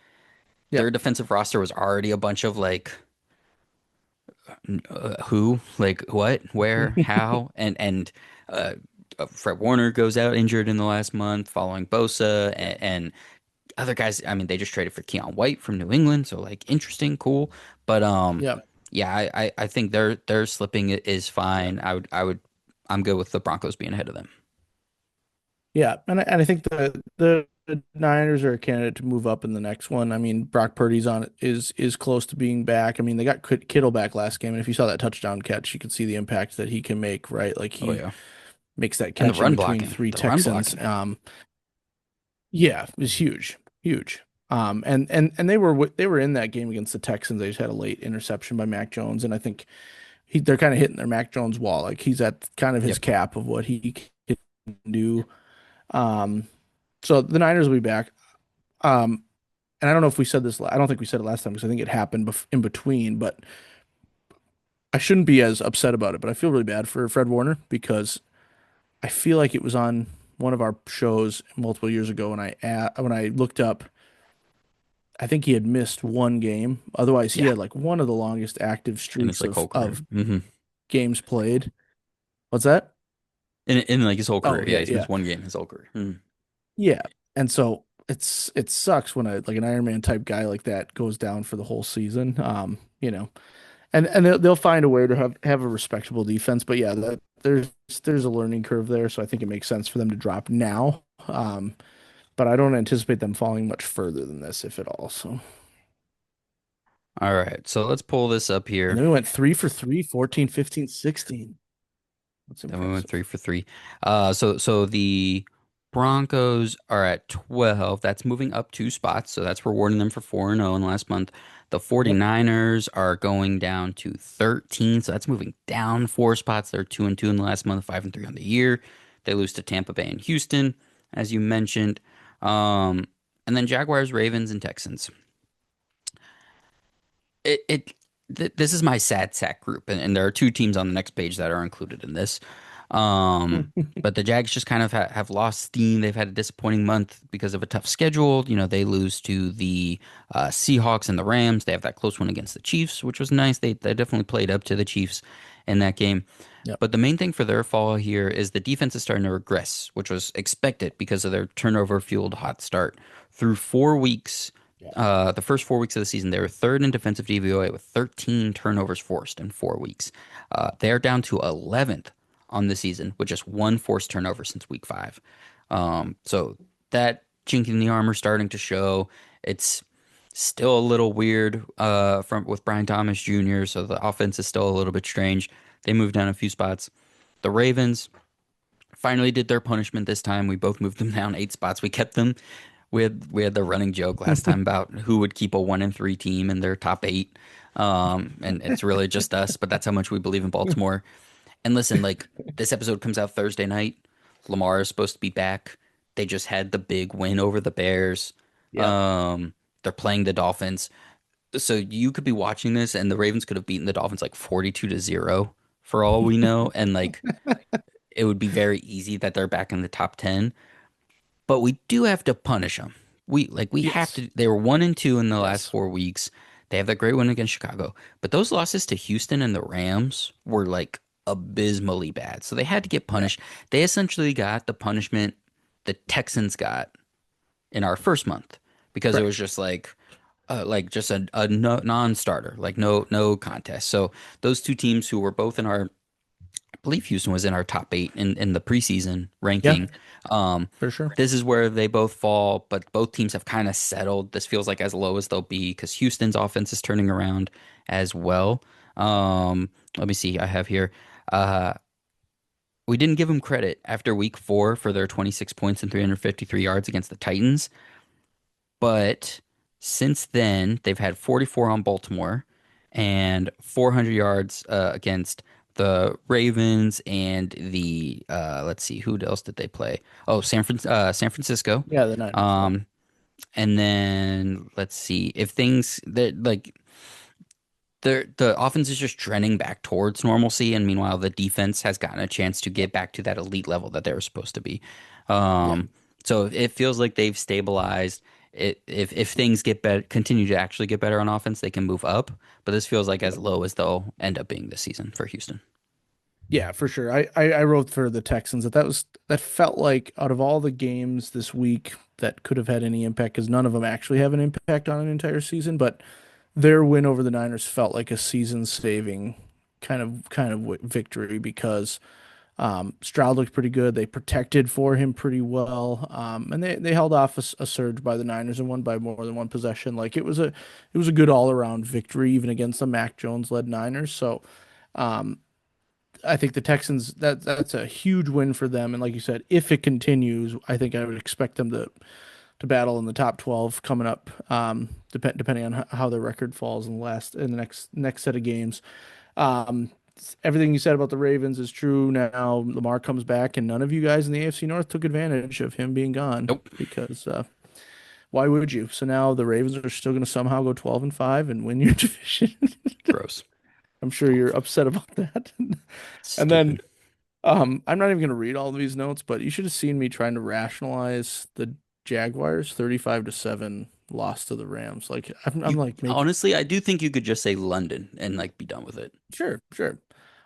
Their Yep. defensive roster was already a bunch of like who, like what, where, how, uh, Fred Warner goes out injured in the last month following Bosa Yep. and other guys. I mean, they just traded for Keon White from New England, so like interesting, cool. But Yep. yeah, I think their slipping is Yep. fine. I'm good with the Broncos being ahead of them. Yeah, and I think the Niners are a candidate to move up in the next one. I mean, Brock Purdy's on is close to being back. I mean, they got Kittle back last game, and if you saw that touchdown catch, you could see the impact that he can make, right? Like Oh he yeah, makes that and the catch in run between blocking, three the run Texans. blocking. Yeah, it's huge, huge. And they were in that game against the Texans. They just had a late interception by Mac Jones, and I think they're kind of hitting their Mac Jones wall. Like he's at kind of his Yep. cap of what he can do. Um, so the Niners will be back. Um, and I don't know if we said this. I don't think we said it last time because I think it happened in between. But I shouldn't be as upset about it. But I feel really bad for Fred Warner because I feel like it was on one of our shows multiple years ago when I looked up. I think he had missed one game. Otherwise, he Yeah, had like one of the longest active and it's streaks like whole career. of games played. What's that? In like his whole Oh career, yeah, yeah, he's yeah, missed one game his whole career. yeah. And so it sucks when an Iron Man type guy like that goes down for the whole season. And they'll find a way to have a respectable defense. But yeah, there's a learning curve there, so I think it makes sense for them to drop now. But I don't anticipate them falling much further than this, if at all. So, All right, so let's pull this up and here. then we went 3 for 3, 14, 15, 16. That's Then we went impressive. 3 for 3. So the Broncos are at 12. That's moving up 2 spots. So that's rewarding them for 4-0 in last month. The Yep. 49ers are going down to 13. So that's moving down 4 spots. They're 2-2 in the last month, 5-3 on the year. They lose to Tampa Bay and Houston, as you mentioned. Um, and then Jaguars, Ravens, and Texans. This is my sad sack group, and there are two teams on the next page that are included in this. But the Jags just kind of have lost steam. They've had a disappointing month because of a tough schedule. You know, they lose to the Seahawks and the Rams. They have that close one against the Chiefs, which was nice. They definitely played up to the Chiefs in that game. Yep. But the main thing for their fall here is the defense is starting to regress, which was expected because of their turnover fueled hot start. Through 4 weeks, Yeah. the first 4 weeks of the season, they were third in defensive DVOA with 13 turnovers forced in 4 weeks. They are down to 11th on the season with just one forced turnover since week 5. So that chink in the armor starting to show. It's still a little weird from with Brian Thomas Jr., so the offense is still a little bit strange. They moved down a few spots. The Ravens finally did their punishment this time. We both moved them down 8 spots. We kept them. We had the running joke last time about who would keep a 1-3 team in their top 8. And it's really just us, but that's how much we believe in Baltimore. And listen, like this episode comes out Thursday night. Lamar is supposed to be back. They just had the big win over the Bears. Yep. Um, they're playing the Dolphins. So you could be watching this and the Ravens could have beaten the Dolphins like 42-0 for all we know. And like it would be very easy that they're back in the top 10. But we do have to punish them. We have Yes. to. They were 1-2 in the last Yes. 4 weeks. They have that great win against Chicago, but those losses to Houston and the Rams were like abysmally bad. So they had to get Yeah. punished. They essentially got the punishment the Texans got in our first month because it was Correct. just like just a no, non-starter, like no contest. So those two teams who were both in our I believe Houston was in our top 8 in the preseason Yeah, ranking. Um, for sure. this is where they both fall, but both teams have kind of settled. This feels like as low as they'll be because Houston's offense is turning around as well. Let me see. I have here. Uh, we didn't give them credit after week 4 for their 26 points and 353 yards against the Titans. But since then, they've had 44 on Baltimore and 400 yards against the Ravens and the let's see, who else did they play? Oh, San Francisco. Yeah, the Niners. Yep. Um, and then let's see if things that like the offense is just trending back towards normalcy, and meanwhile the defense has gotten a chance to get back to that elite level that they were supposed to be. Yeah. Um, So it feels like they've stabilized. If things get better, continue to actually get better on offense, they can move up. But this feels like as low as they'll end up being this season for Houston. Yeah, for sure. I wrote for the Texans that felt like out of all the games this week that could have had any impact, because none of them actually have an impact on an entire season, but their win over the Niners felt like a season saving kind of victory because Stroud looked pretty good. They protected for him pretty well, and they held off a surge by the Niners and won by more than one possession. Like it was a good all around victory even against the Mac Jones led Niners. So. Um, I think the Texans that's a huge win for them. And like you said, if it continues, I think I would expect them to battle in the top 12 coming up. Depending on how their record falls in the next set of games. Um, Everything you said about the Ravens is true. Now Lamar comes back, and none of you guys in the AFC North took advantage of him being gone Nope. because why would you? So now the Ravens are still going to somehow go 12-5 and win your division. Gross. I'm sure you're upset about that. And then Stupid. I'm not even going to read all of these notes, but you should have seen me trying to rationalize the Jaguars 35-7 loss to the Rams. Like I'm You like making honestly, I do think you could just say London and like be done with it. sure, sure.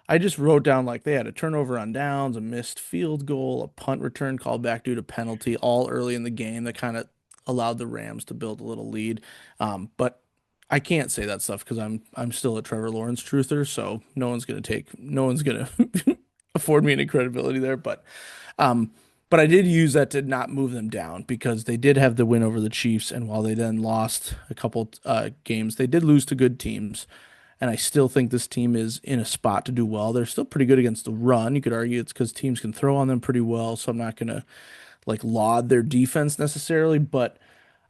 I just wrote down like they had a turnover on downs, a missed field goal, a punt return called back due to penalty all early in the game that kind of allowed the Rams to build a little lead. But I can't say that stuff because I'm still a Trevor Lawrence truther, so no one's gonna afford me any credibility there. Um, but I did use that to not move them down because they did have the win over the Chiefs, and while they then lost a couple games, they did lose to good teams. And I still think this team is in a spot to do well. They're still pretty good against the run. You could argue it's because teams can throw on them pretty well, so I'm not gonna like laud their defense necessarily, but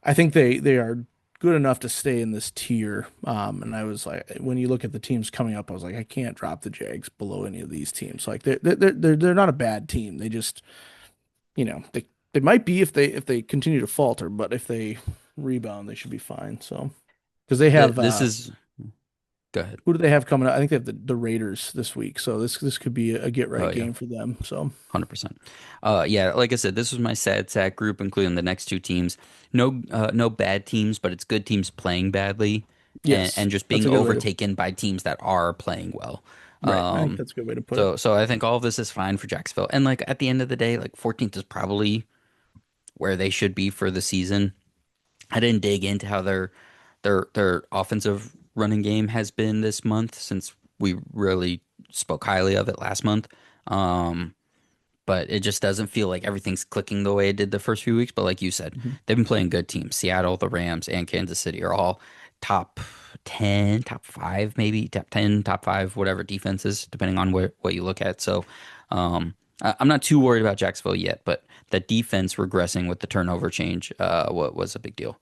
I think they are good enough to stay in this tier. And I was like, when you look at the teams coming up, I was like, I can't drop the Jags below any of these teams. Like they're not a bad team. They just they might be if they continue to falter, but if they rebound, they should be fine. So because they have This is go ahead. who do they have coming up? I think they have the Raiders this week. So this could be a get Oh right yeah. game for them. So 100%. Yeah, like I said, this was my sad sack group, including the next two teams. No bad teams, but it's good teams playing badly yes, and just that's being a good way to overtaken by teams that are playing well. right. I think Um, that's a good way to put it. so I think all of this is fine for Jacksonville. And like at the end of the day, like 14th is probably where they should be for the season. I didn't dig into how their offensive running game has been this month since we really spoke highly of it last month. Um, but it just doesn't feel like everything's clicking the way it did the first few weeks. But like you said, Mhm. they've been playing good teams. Seattle, the Rams, and Kansas City are all top 10, top five, maybe top 10, top five, whatever defenses, depending on what you look at. So I'm not too worried about Jacksonville yet, but the defense regressing with the turnover change what was a big deal.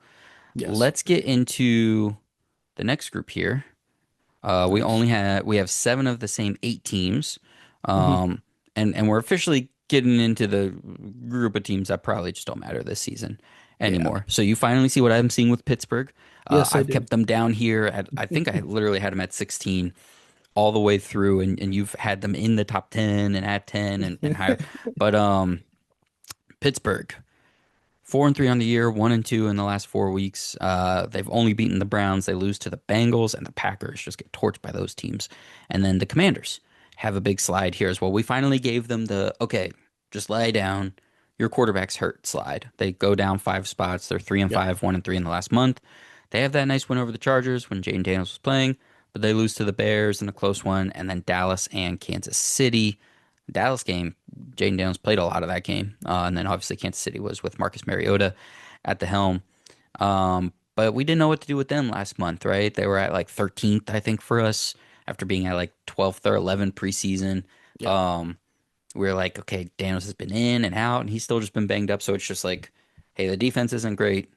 Yes. Let's get into the next group here. Nice. We have seven of the same eight teams, Hmm. um, and we're officially getting into the group of teams that probably just don't matter this season Yeah. anymore. So you finally see what I'm seeing with Pittsburgh. Yes, I I've do. kept them down here at I think I literally had them at 16 all the way through, and you've had them in the top 10 and at 10 and higher. But Pittsburgh. 4-3 on the year, 1-2 in the last 4 weeks. They've only beaten the Browns. They lose to the Bengals and the Packers. Just get torched by those teams. And then the Commanders have a big slide here as well. We finally gave them the okay, just lay down. Your quarterback's hurt slide. They go down 5 spots. They're three and Yep. five, 1-3 in the last month. They have that nice win over the Chargers when Jaden Daniels was playing, but they lose to the Bears in a close one, and then Dallas and Kansas City. Dallas game, Jaden Daniels played a lot of that game, and then obviously Kansas City was with Marcus Mariota at the helm. But we didn't know what to do with them last month, right? They were at like 13th, I think, for us after being at like 12th or 11th preseason. Yep. Um, we were like, okay, Daniels has been in and out, and he's still just been banged up. So it's just like, hey, the defense isn't great.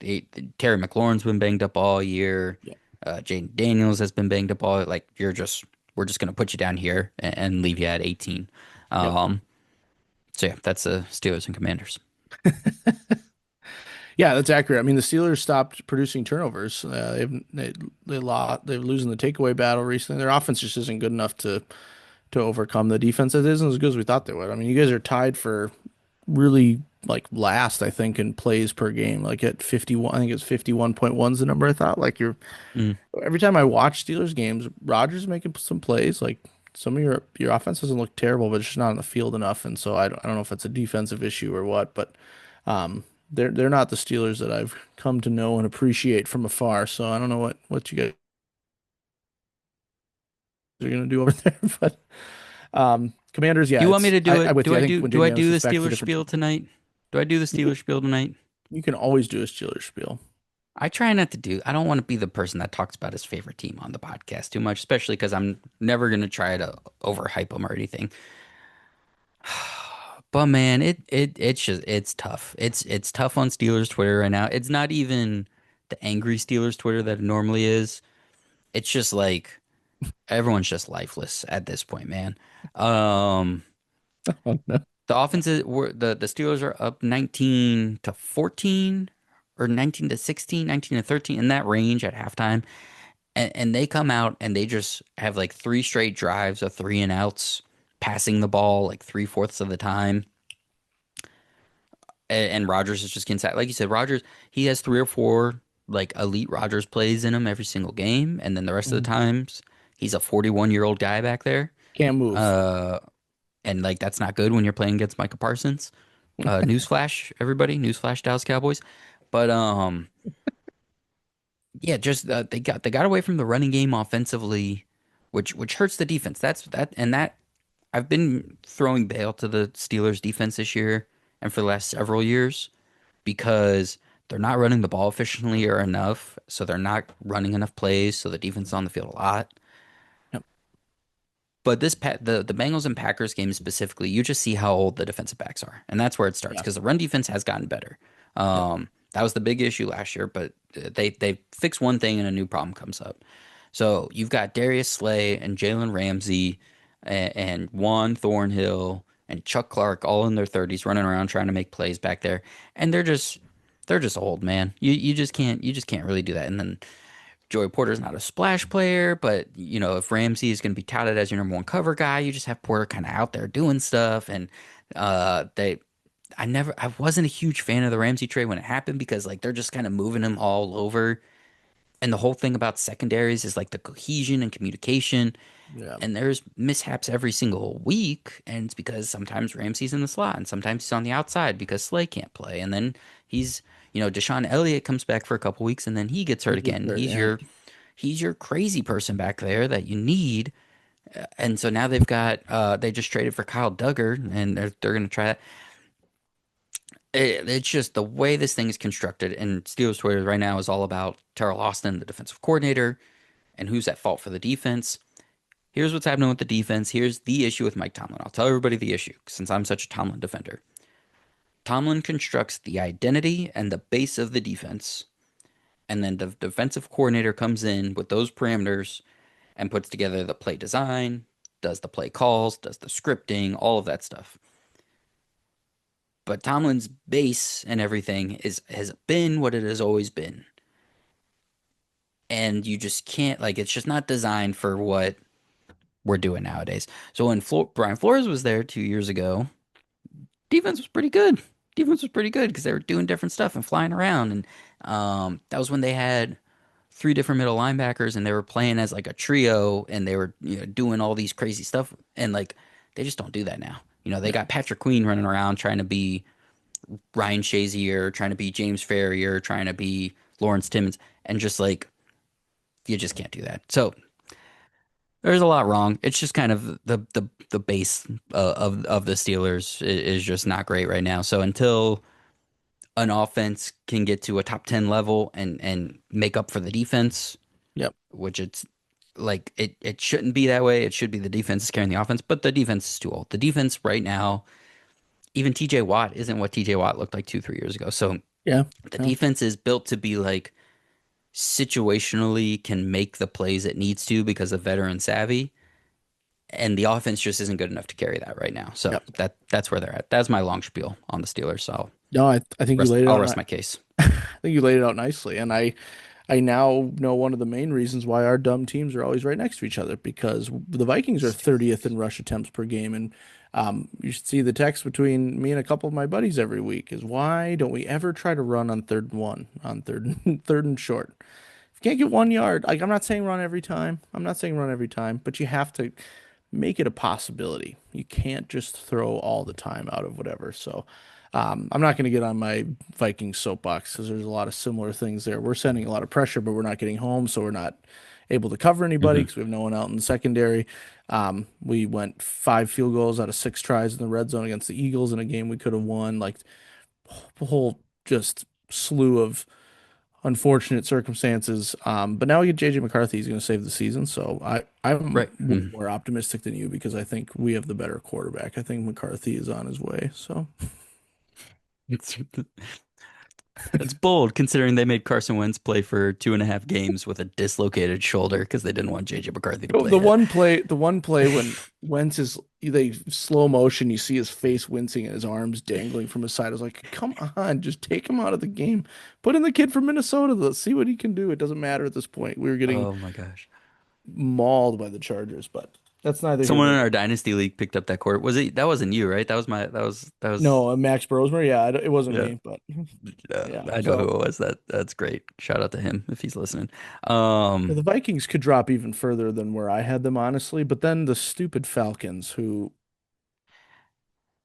Terry McLaurin's been banged up all year. Yep. Jaden Daniels has been banged up all. Like we're just gonna put you down here and leave you at 18. Yep. Um, so yeah, that's the Steelers and Commanders. Yeah, that's accurate. I mean, the Steelers stopped producing turnovers. They're losing the takeaway battle recently. Their offense just isn't good enough to overcome the defense. It isn't as good as we thought they would. I mean, you guys are tied for. really like last, I think, in plays per game, like at 51. I think it's 51.1 is the number I thought. Like you're Mm. every time I watch Steelers games, Rodgers is making some plays. Like some of your offense doesn't look terrible, but it's just not on the field enough. And so I don't know if it's a defensive issue or what, but they're not the Steelers that I've come to know and appreciate from afar. So I don't know what you guys are gonna do over there, but Commanders, Do yeah, you want me it's to do I'm it? with you. I think when Do I Jimmy do the Anderson's back, it's a Steelers different spiel team. tonight? Do I do the You can Steelers spiel tonight? you can always do a Steelers spiel. I try not to do. I don't want to be the person that talks about his favorite team on the podcast too much, especially because I'm never gonna try to overhype them or anything. But man, it's just it's tough. It's tough on Steelers Twitter right now. It's not even the angry Steelers Twitter that it normally is. It's just like everyone's just lifeless at this point, man. Um, Oh no. the offenses were the Steelers are up 19 to 14 or 19 to 16, 19 to 13 in that range at halftime. And they come out and they just have like three straight drives of three and outs, passing the ball like three-fourths of the time. And Rodgers is just getting sacked. Like you said, Rodgers, he has three or four like elite Rodgers plays in him every single game. And then the rest of the Mhm. times, he's a 41-year-old guy back there. Can't move. Uh, and like that's not good when you're playing against Micah Parsons. Newsflash, everybody, newsflash, Dallas Cowboys. But yeah, just they got away from the running game offensively, which hurts the defense. That I've been throwing bail to the Steelers defense this year and for the last several years because they're not running the ball efficiently or enough, so they're not running enough plays, so the defense is on the field a lot. Yep. But the Bengals and Packers game specifically, you just see how old the defensive backs are, and that's where it starts Yeah. because the run defense has gotten better. Yep. That was the big issue last year, but they fix one thing and a new problem comes up. So you've got Darius Slay and Jalen Ramsey and Juan Thornhill and Chuck Clark all in their 30s running around trying to make plays back there, and they're just old, man. You just can't really do that. And then Joey Porter's not a splash player, but if Ramsey is going to be touted as your number one cover guy, you just have Porter kind of out there doing stuff. And they, I wasn't a huge fan of the Ramsey trade when it happened because like they're just kind of moving him all over. And the whole thing about secondaries is like the cohesion and communication. Yeah. And there's mishaps every single week, and it's because sometimes Ramsey's in the slot and sometimes he's on the outside because Slay can't play. And then Deshaun Elliott comes back for a couple weeks and then he gets hurt He gets again. hurt. He's Yeah. your crazy person back there that you need. And so now they just traded for Kyle Duggar and they're gonna try that. It's just the way this thing is constructed, and Steelers Twitter right now is all about Terrell Austin, the defensive coordinator, and who's at fault for the defense. Here's what's happening with the defense. Here's the issue with Mike Tomlin. I'll tell everybody the issue since I'm such a Tomlin defender. Tomlin constructs the identity and the base of the defense, and then the defensive coordinator comes in with those parameters and puts together the play design, does the play calls, does the scripting, all of that stuff. But Tomlin's base and everything has been what it has always been. And you just can't it's just not designed for what we're doing nowadays. So when Brian Flores was there 2 years ago, defense was pretty good. Defense was pretty good because they were doing different stuff and flying around. And that was when they had three different middle linebackers and they were playing as like a trio and they were doing all these crazy stuff. And like they just don't do that now. They Yeah. got Patrick Queen running around trying to be Ryan Shazier, trying to be James Farrier, trying to be Lawrence Timmons, and just like you just can't do that. So there's a lot wrong. It's just kind of the base of the Steelers is just not great right now. So until an offense can get to a top 10 level and make up for the defense, Yep. which it's like it shouldn't be that way. It should be the defense is carrying the offense, but the defense is too old. The defense right now, even TJ Watt isn't what TJ Watt looked like 2, 3 years ago. So Yeah. the Yeah. defense is built to be like situationally can make the plays it needs to because of veteran savvy, and the offense just isn't good enough to carry that right now. So Yep. that's where they're at. That's my long spiel on the Steelers. So No, I think you laid it I'll out. rest my case. I think you laid it out nicely, and I now know one of the main reasons why our dumb teams are always right next to each other because the Vikings are 30th in rush attempts per game, and You should see the text between me and a couple of my buddies every week is why don't we ever try to run on third and one, on third and third and short? If you can't get 1 yard, like I'm not saying run every time. I'm not saying run every time, but you have to make it a possibility. You can't just throw all the time out of whatever. So I'm not going to get on my Vikings soapbox because there's a lot of similar things there. We're sending a lot of pressure, but we're not getting home, so we're not able to cover anybody Hmm. because we have no one out in the secondary. We went 5 field goals out of 6 tries in the red zone against the Eagles in a game we could have won. Like a whole just slew of unfortunate circumstances. But now we get JJ McCarthy. He's going to save the season. So I'm Right. way Mhm. more optimistic than you because I think we have the better quarterback. I think McCarthy is on his way. So It's that's bold considering they made Carson Wentz play for 2.5 games with a dislocated shoulder because they didn't want JJ McCarthy to play it. the one play when Wentz is they slow motion, you see his face wincing and his arms dangling from his side. I was like, come on, just take him out of the game. Put in the kid from Minnesota. Let's see what he can do. It doesn't matter at this point. We were getting Oh my gosh. mauled by the Chargers, but that's neither here Someone nor in there. our dynasty league picked up that court. Was it that wasn't you, right? That was No, Max Brosmer. Yeah, it wasn't yeah. me, but yeah. I know who So it was. That's great. Shout out to him if he's listening. the Vikings could drop even further than where I had them, honestly. But then the stupid Falcons, who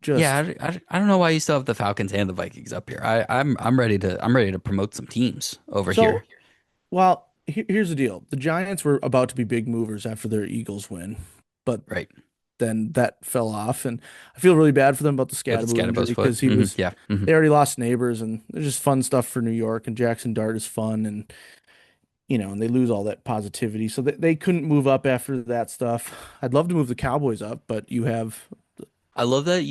Yeah, just I don't know why you still have the Falcons and the Vikings up here. I'm ready to promote some teams over so here. well. Here's the deal: the Giants were about to be big movers after their Eagles win, but Right. then that fell off, and I feel really bad for them about the With Scadaboo injury Scatterbo's foot. because he was Yeah. they already lost neighbors, and there's just fun stuff for New York, and Jackson Dart is fun, and and they lose all that positivity. So they couldn't move up after that stuff. I'd love to move the Cowboys up, but you have I love that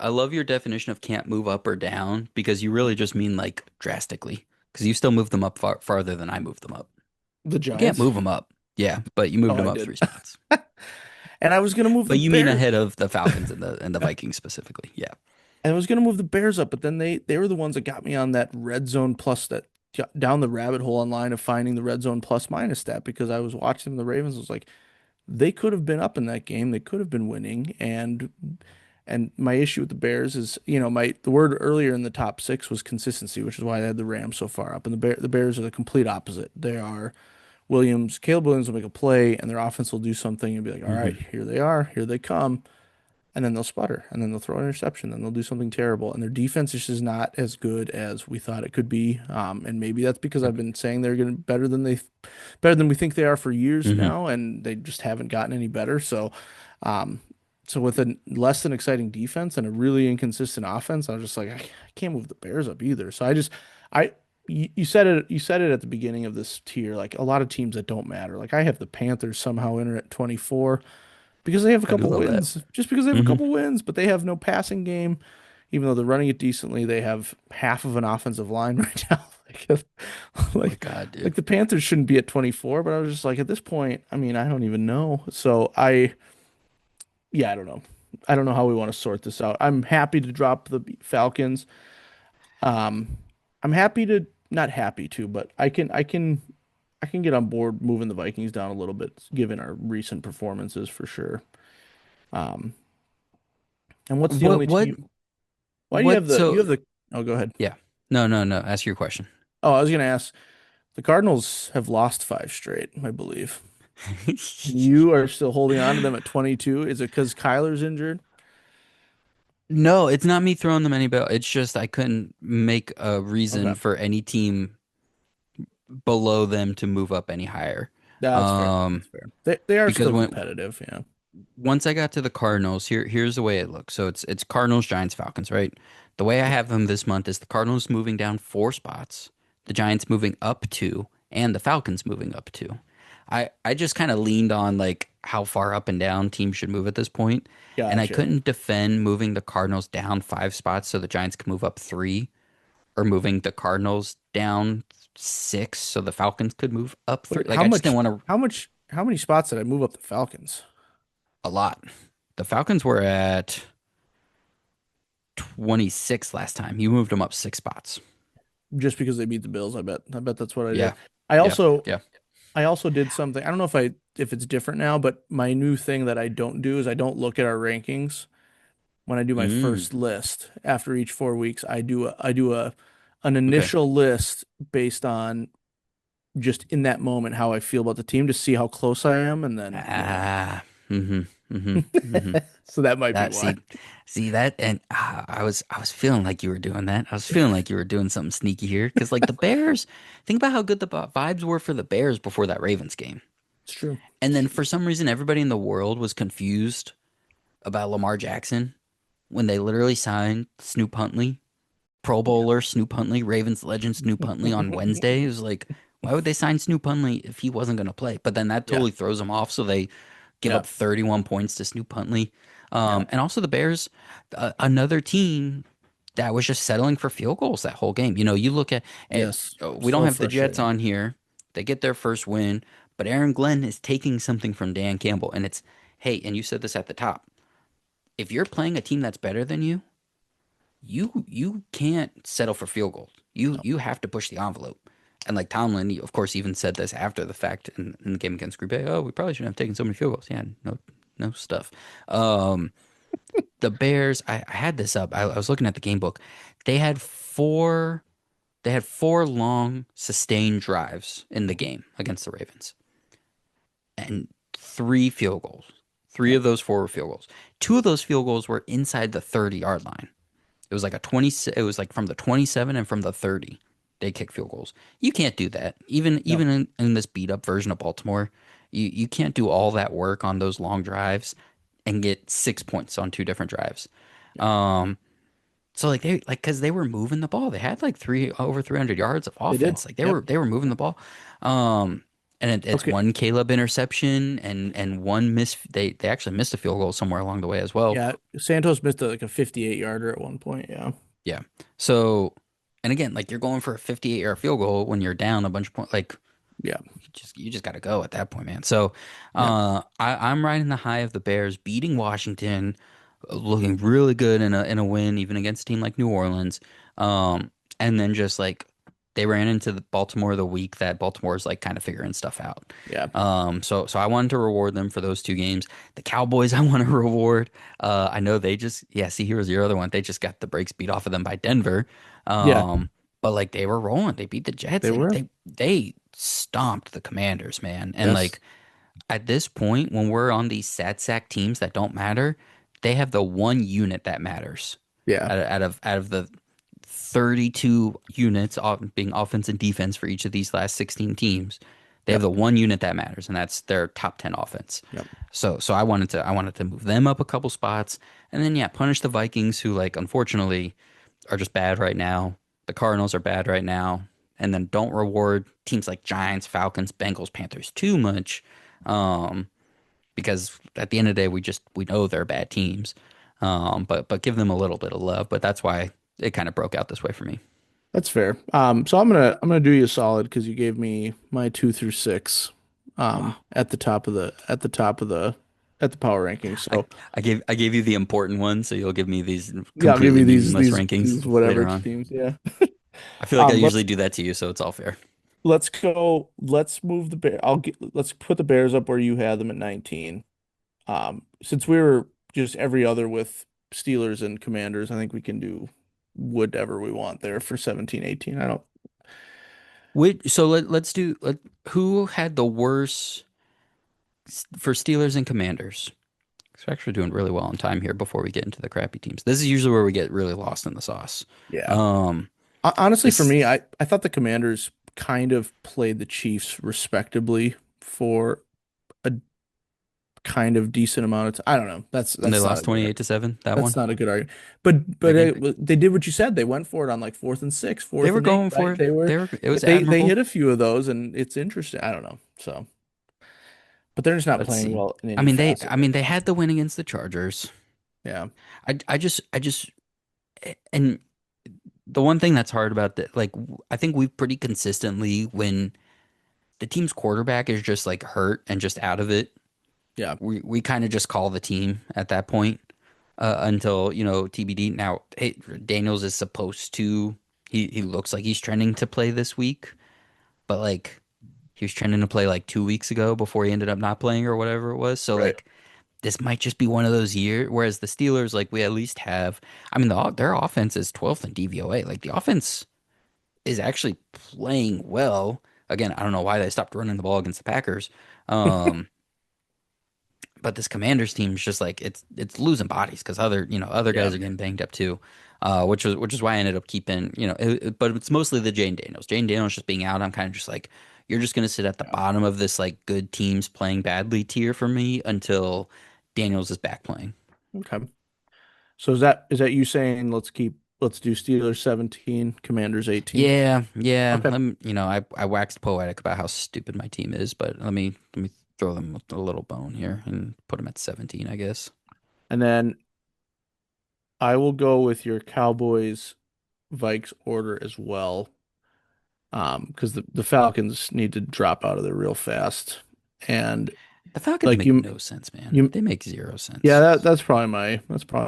I love your definition of can't move up or down because you really just mean like drastically because you still move them up farther than I moved them up. the You can't Giants. move them up. Yeah, but you Oh, moved them I up did. 3 spots. And I was gonna move the But you mean Bears. ahead of the Falcons and the Vikings specifically. Yeah. I was gonna move the Bears up, but then they were the ones that got me on that red zone plus that down the rabbit hole online of finding the red zone plus minus stat because I was watching the Ravens. I was like, they could have been up in that game. They could have been winning. And my issue with the Bears is, the word earlier in the top six was consistency, which is why I had the Rams so far up. And the Bears are the complete opposite. They are Caleb Williams will make a play, and their offense will do something and be like, all right, Hmm. here they are, here they come. And then they'll sputter, and then they'll throw an interception, then they'll do something terrible. And their defense is just not as good as we thought it could be. And maybe that's because I've been saying they're going to better than we think they are for years Hmm. now, and they just haven't gotten any better. Um, so with a less than exciting defense and a really inconsistent offense, I was just like, I can't move the Bears up either. I, you said it at the beginning of this tier, like a lot of teams that don't matter. Like I have the Panthers somehow in at 24 because they have a I do couple love that. wins, just because they have a Hmm. couple wins, but they have no passing game. Even though they're running it decently, they have half of an offensive line right now. Oh my Like, God, dude. like the Panthers shouldn't be at 24, but I was just like, at this point, I mean, I don't even know. Yeah, I don't know. I don't know how we want to sort this out. I'm happy to drop the Falcons. Um, I'm happy to, not happy to, but I can get on board moving the Vikings down a little bit, given our recent performances for sure. Um, and what's the What only what team? Why do what you so have the, oh, go ahead. yeah. No, no, no. Ask your question. Oh, I was going to ask, the Cardinals have lost 5 straight, I believe. And you are still holding on to them at 22. Is it because Kyler's injured? No, it's not me throwing them any bell. It's just I couldn't make a reason Okay. for any team below them to move up any higher. That's fair. Um, That's fair. They are because still when competitive. Yeah. once I got to the Cardinals, here's the way it looks. So it's Cardinals, Giants, Falcons, right? The way I Yeah. have them this month is the Cardinals moving down 4 spots, the Giants moving up 2, and the Falcons moving up 2. I just kind of leaned on like how far up and down teams should move at this point, and I Gotcha. couldn't defend moving the Cardinals down 5 spots so the Giants could move up 3, or moving the Cardinals down 6 so the Falcons could move up 3. Wait, Like I just didn't want to how many spots did I move up the Falcons? a lot. The Falcons were at 26 last time. You moved them up 6 spots. Just because they beat the Bills, I bet. I bet that's what I did. Yeah. I Yeah. also, Yeah. I also did something. I don't know if it's different now, but my new thing that I don't do is I don't look at our rankings when I do my Mm, first list after each 4 weeks. I do a an okay. initial list based on just in that moment how I feel about the team to see how close I am, and then Ah, mm-hmm, mm-hmm, mm-hmm. so that might be That why. see that, and I was feeling like you were doing that. I was feeling like you were doing something sneaky here, because like the Bears, think about how good the vibes were for the Bears before that Ravens game, It's true. and It's then true. for some reason everybody in the world was confused about Lamar Jackson when they literally signed Snoop Huntley, Pro Bowler Snoop Huntley, Ravens legend Snoop Huntley on Wednesday. It was like, why would they sign Snoop Huntley if he wasn't going to play? But then that Yeah. totally throws them off, so they give Yeah. up 31 points to Snoop Huntley. Yeah. And also the Bears, another team that was just settling for field goals that whole game. You know, you look at it, Yes. we don't So have the Jets frustrating. on here. They get their first win, but Aaron Glenn is taking something from Dan Campbell. And it's, hey, and you said this at the top. If you're playing a team that's better than you can't settle for field goals. No. You have to push the envelope. And like Tomlin, of course, even said this after the fact in the game against Green Bay. Oh, we probably shouldn't have taken so many field goals. Yeah, no stuff. Um, the Bears, I had this up. I was looking at the game book. They had four they had four long sustained drives in the game against the Ravens and three field goals. Three Yep. of those four were field goals. Two of those field goals were inside the 30-yard line. It was like a 20, it was like from the 27 and from the 30. They kick field goals. You can't do that. No. Even in this beat up version of Baltimore, you can't do all that work on those long drives and get 6 points on two different drives. Yeah. Um, so like they like because they were moving the ball. They had like three over 300 yards of They did. offense. Like Yep. they were moving the ball. And it's Okay. one Caleb interception and one miss. They actually missed a field goal somewhere along the way as well. Yeah. Santos missed like a 58 yarder at one point. Yeah. Yeah. So, and again, like you're going for a 58-yard field goal when you're down a bunch of points. Like Yeah. you just got to go at that point, man. So, Yep. I'm riding the high of the Bears beating Washington, looking really good in a win, even against a team like New Orleans. And then just like they ran into the Baltimore the week that Baltimore's like kind of figuring stuff out. Yeah. So I wanted to reward them for those two games. The Cowboys, I want to reward. I know they just, yeah, see, here's your other one. They just got the brakes beat off of them by Denver. Yeah. But like they were rolling. They beat the Jets. They were. They stomped the Commanders, man. And Yes. like at this point, when we're on these sad sack teams that don't matter, they have the one unit that matters Yeah. out of the 32 units being offense and defense for each of these last 16 teams. They have Yep. the one unit that matters, and that's their top 10 offense. Yep. So I wanted to move them up a couple spots, and then yeah, punish the Vikings, who like unfortunately are just bad right now. The Cardinals are bad right now, and then don't reward teams like Giants, Falcons, Bengals, Panthers too much, um, because at the end of the day, we know they're bad teams. But give them a little bit of love. But that's why it kind of broke out this way for me. That's fair. So I'm gonna do you a solid because you gave me my 2 through 6 Oh, at the top of the power rankings. I So I gave you the important ones, so you'll give me these yeah, I'll give completely you these meaningless these rankings these whatever later on. teams. Yeah. I feel like I usually Let's do that to you, so it's all fair. go. Let's move the bear. Let's put the Bears up where you had them at 19. Since we were just every other with Steelers and Commanders, I think we can do whatever we want there for 17, 18. I don't. So let's do who had the worst for Steelers and Commanders. 'Cause we're actually doing really well on time here before we get into the crappy teams. This is usually where we get really lost in the sauce. Yeah. Um, Honestly, for this me, I thought the Commanders kind of played the Chiefs respectably for a kind of decent amount of time. I don't know. when they That's not lost a good 28-7, that that's one, not a good argument. that But game. they did what you said. They went for it on like 4th and 6, They fourth were and eight, going for right? it. It was They admirable. hit a few of those, and it's interesting. I don't know. So, but they're just not Let's playing see. well in any facet I right mean they now. had the win against the Chargers. Yeah. I just and the one thing that's hard about that, like I think we've pretty consistently when the team's quarterback is just like hurt and just out of it, Yeah. we kind of just call the team at that point until TBD. Now, hey, Daniels is supposed to. He looks like he's trending to play this week, but like he was trending to play like 2 weeks ago before he ended up not playing or whatever it was. So Right. like this might just be one of those years. Whereas the Steelers, like we at least have, I mean, their offense is 12th in DVOA. Like the offense is actually playing well. Again, I don't know why they stopped running the ball against the Packers. Um, but this Commanders team is just like it's losing bodies because other Yeah. guys are getting banged up too, which is why I ended up keeping but it's mostly the Jane Daniels. Jane Daniels just being out. I'm kind of just like you're just gonna sit at the Yeah. bottom of this like good teams playing badly tier for me until Daniels is back playing. Okay. So is that you saying let's do Steelers 17, Commanders 18? Yeah, yeah. Okay. I waxed poetic about how stupid my team is, but let me throw them a little bone here and put them at 17, I guess. And then I will go with your Cowboys Vikes order as well. Because the Falcons need to drop out of there real fast. And The Falcons like make no sense, man. you They make zero yeah, sense. that's probably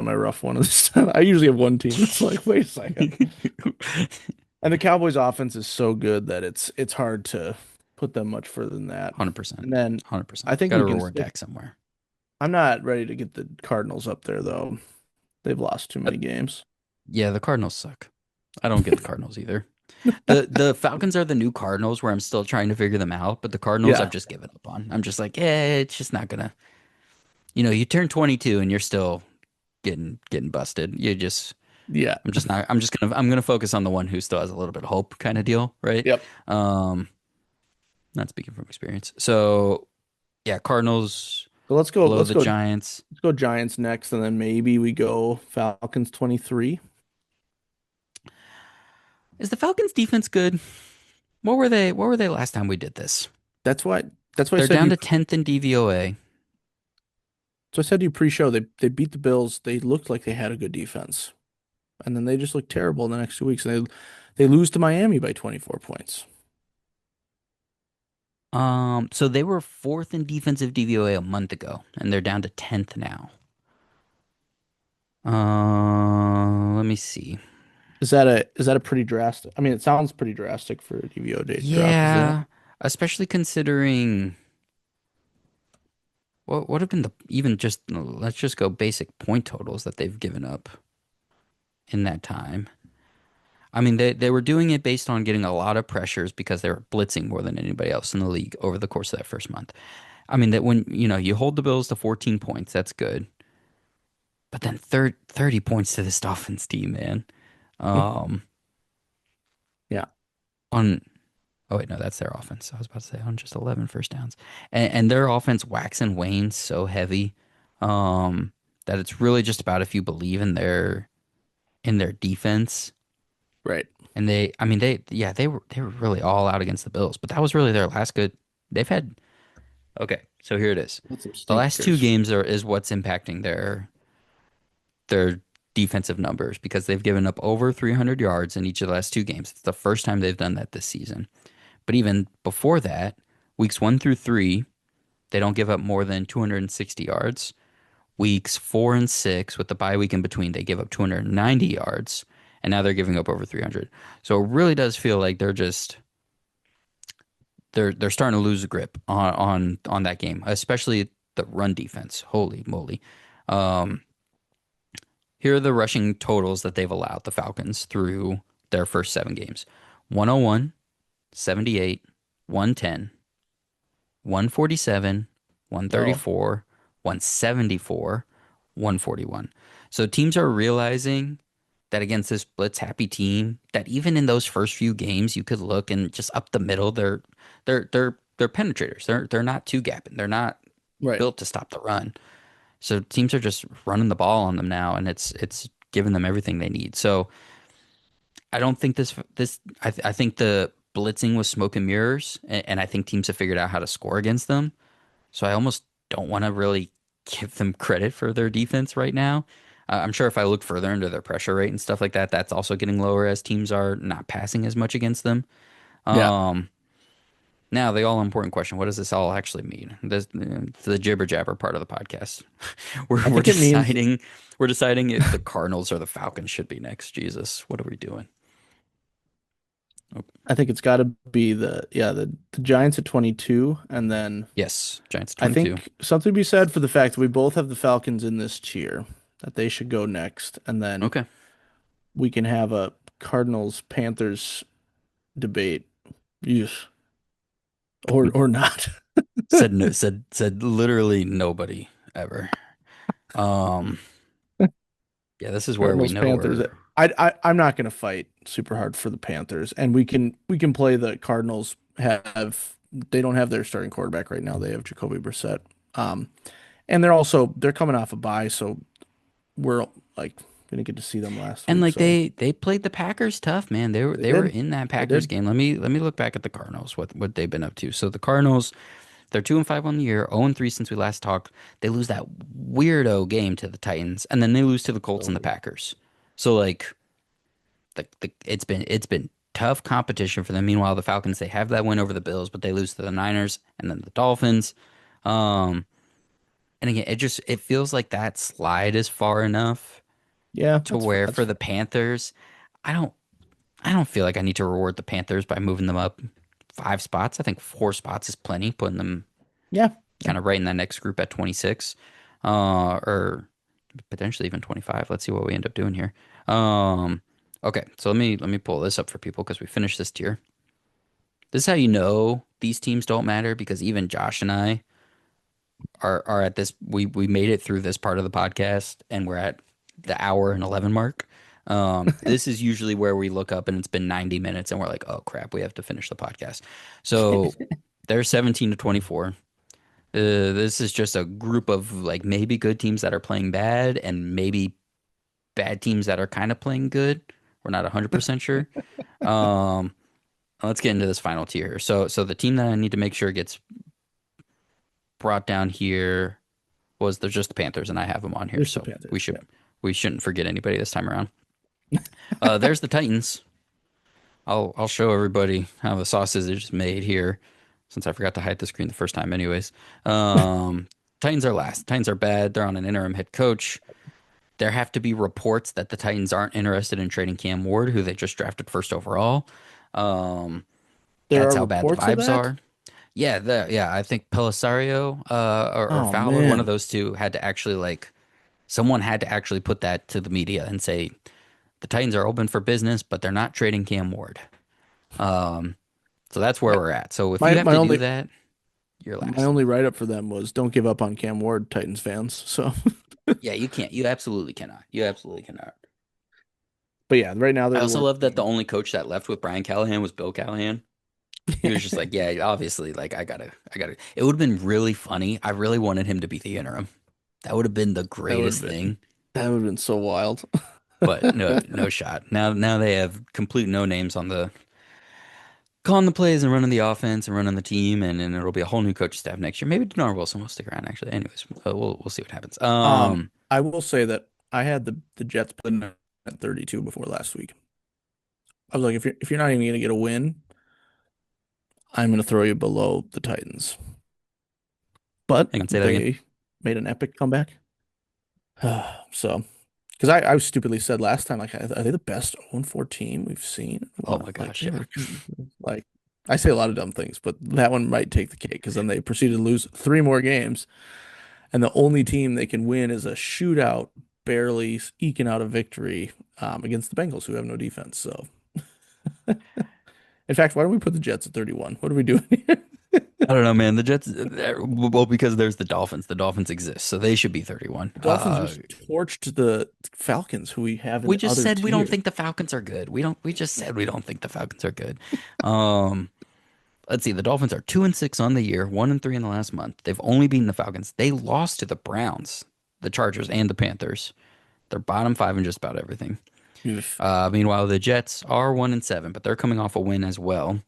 my rough one of this. I usually have one team that's like, wait a second. And the Cowboys offense is so good that it's hard to put them much further than that. 100%. And then I 100%. think Got to we can reward stick. Dak somewhere. I'm not ready to get the Cardinals up there though. They've lost too Uh, many games. yeah, the Cardinals suck. I don't get the Cardinals either. The Falcons are the new Cardinals where I'm still trying to figure them out, but the Cardinals I've Yeah. just given up on. I'm just like, it's just not gonna. You turn 22 and you're still getting busted. Yeah. I'm just not. I'm gonna focus on the one who still has a little bit of hope, kind of deal, right? Yep. Um, Not speaking from experience. So yeah, Cardinals So let's go below let's the go Giants. let's go Giants next and then maybe we go Falcons 23. Is the Falcons defense good? What were they? What were they last time we did this? That's why that's why I They're said down you to 10th in DVOA. so I said you pre-show they beat the Bills. They looked like they had a good defense. And then they just look terrible in the next 2 weeks. And they lose to Miami by 24 points. So they were fourth in defensive DVOA a month ago, and they're down to 10th now. Let me see. Is that a pretty drastic? I mean, it sounds pretty drastic for a DVO day drop. Is that? Yeah, especially considering what would have been the even just let's just go basic point totals that they've given up in that time. I mean, they were doing it based on getting a lot of pressures because they were blitzing more than anybody else in the league over the course of that first month. I mean, that when you hold the Bills to 14 points, that's good. But then 30 points to this Dolphins team, man. Um, Yeah. on Oh wait, no, that's their offense. I was about to say on just 11 first downs, and their offense wax and wanes so heavy, that it's really just about if you believe in their defense. Right. And I mean, they were really all out against the Bills, but that was really their last good. They've had Okay, so here it is. That's some The last two stinkers. games is what's impacting their defensive numbers because they've given up over 300 yards in each of the last two games. It's the first time they've done that this season. But even before that, weeks 1 through 3, they don't give up more than 260 yards. Weeks 4 and 6, with the bye week in between, they give up 290 yards, and now they're giving up over 300. So it really does feel like they're starting to lose a grip on that game, especially the run defense. Holy moly! Um, Here are the rushing totals that they've allowed the Falcons through their first 7 games: 101, 78, 110, 147, Oh, 134, 174, 141. So teams are realizing that against this blitz happy team, that even in those first few games, you could look and just up the middle, they're penetrators. They're not two gapping. They're not right. built to stop the run. So teams are just running the ball on them now, and it's giving them everything they need. So I don't think I think the blitzing was smoke and mirrors, and I think teams have figured out how to score against them. So I almost don't want to really give them credit for their defense right now. I'm sure if I look further into their pressure rate and stuff like that, that's also getting lower as teams are not passing as much against them. Yeah. Um, Now the all important question: what does this all actually mean? The jibber jabber part of the podcast. We're I we're think it means deciding we're deciding if the Cardinals or the Falcons should be next. Jesus, what are we doing? Oh, I think it's got to be the Giants at 22, and then yes, Giants I 22. think something to be said for the fact that we both have the Falcons in this tier, that they should go next, and then Okay. we can have a Cardinals Panthers debate. Yes. Or not. Said no, said literally nobody ever. Um, yeah, this is where we Cardinals know Panthers. we're I'm not going to fight super hard for the Panthers, and we can play the Cardinals have they don't have their starting quarterback right now. They have Jacoby Brissett. Um, and they're coming off a bye, so we're like gonna get to see them last and week. like So they played the Packers tough, man. They were they they were did. in that They Packers did. game. Let me look back at the Cardinals, what they've been up to. So the Cardinals, they're 2-5 on the year, 0-3 since we last talked. They lose that weirdo game to the Titans, and then they lose to the Colts So and the Packers. So like it's been tough competition for them. Meanwhile, the Falcons, they have that win over the Bills, but they lose to the Niners and then the Dolphins. Um, and again, it feels like that slide is far enough yeah, to where that's for the fair. Panthers, I don't I don't feel like I need to reward the Panthers by moving them up 5 spots. I think 4 spots is plenty, putting them Yeah, yeah. kind of right in that next group at 26, or potentially even 25. Let's see what we end up doing here. Okay, so let me pull this up for people because we finished this tier. This is how you know these teams don't matter because even Josh and I are at this. We made it through this part of the podcast and we're at the hour and 11 mark. This is usually where we look up and it's been 90 minutes and we're like, oh crap, we have to finish the podcast. So they're 17 to 24. This is just a group of like maybe good teams that are playing bad and maybe bad teams that are kind of playing good. We're not 100% sure. Um, let's get into this final tier. So the team that I need to make sure gets brought down here was there's just the Panthers, and I have them on here, Just the so we Panthers. should Yeah. we shouldn't forget anybody this time around. There's the Titans. I'll show everybody how the sausage is made here, since I forgot to hide the screen the first time. Anyways, um, Titans are last. Titans are bad. They're on an interim head coach. There have to be reports that the Titans aren't interested in trading Cam Ward, who they just drafted first overall. Um, There that's are how bad the reports of vibes that. are. Yeah, I think Pellisario or Oh Fowler, one of man. those two, had to actually like someone had to actually put that to the media and say the Titans are open for business, but they're not trading Cam Ward. Um, so that's where My we're at. So if you my have my to do only that, you're my last. only write up for them was don't give up on Cam Ward, Titans fans. So, Yeah, you can't. You absolutely cannot. You absolutely cannot. but yeah, right now I they're the also worst love that the team. only coach that left with Brian Callahan was Bill Callahan. He was just like, yeah, obviously, like I gotta. It would have been really funny. I really wanted him to be the interim. That would have been the That would have greatest been thing. that would have been so wild. But no, no shot. Now they have complete no names on the calling the plays and running the offense and running the team, and it'll be a whole new coach staff next year. Maybe Denard Wilson will stick around. Actually, anyways, we'll see what happens. I will say that I had the Jets putting at 32 before last week. I was like, if you're not even gonna get a win, I'm gonna throw you below the Titans. But hang on, say that again. they made an epic comeback. So, because I stupidly said last time, like, are they the best 0-4 team we've seen? Oh What? my Like gosh, they yeah. were like, I say a lot of dumb things, but that one might take the cake because then they proceeded to lose three more games, and the only team they can win is a shootout, barely eking out a victory against the Bengals, who have no defense. So, in fact, why don't we put the Jets at 31? What are we doing here? I don't know, man. The Jets, well, because there's the Dolphins. The Dolphins exist, so they should be 31. The Dolphins just torched the Falcons, who we have in We the just other said we don't tier. think the Falcons are good. We just said we don't think the Falcons are good. Um, let's see. The Dolphins are 2-6 on the year, 1-3 in the last month. They've only beaten the Falcons. They lost to the Browns, the Chargers, and the Panthers. They're bottom five in just about everything. Oof. Meanwhile, the Jets are 1-7, but they're coming off a win as well.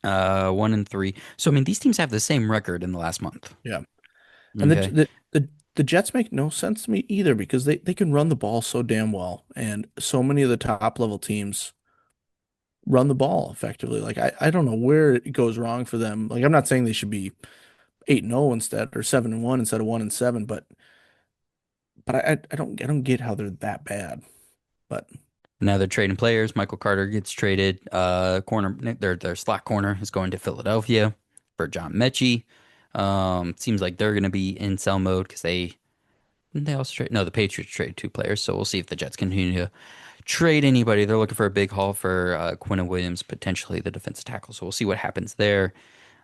1-3. So I mean, these teams have the same record in the last month. Yeah. And Okay. the Jets make no sense to me either because they can run the ball so damn well. And so many of the top level teams run the ball effectively. Like I don't know where it goes wrong for them. Like I'm not saying they should be 8-0 instead or 7-1 instead of 1-7, but I don't get how they're that bad. But Now they're trading players. Michael Carter gets traded. Corner, their slot corner is going to Philadelphia for John Mechie. Seems like they're going to be in sell mode because they also trade. No, the Patriots trade two players, so we'll see if the Jets continue to trade anybody. They're looking for a big haul for Quinn Williams, potentially the defensive tackle. So we'll see what happens there.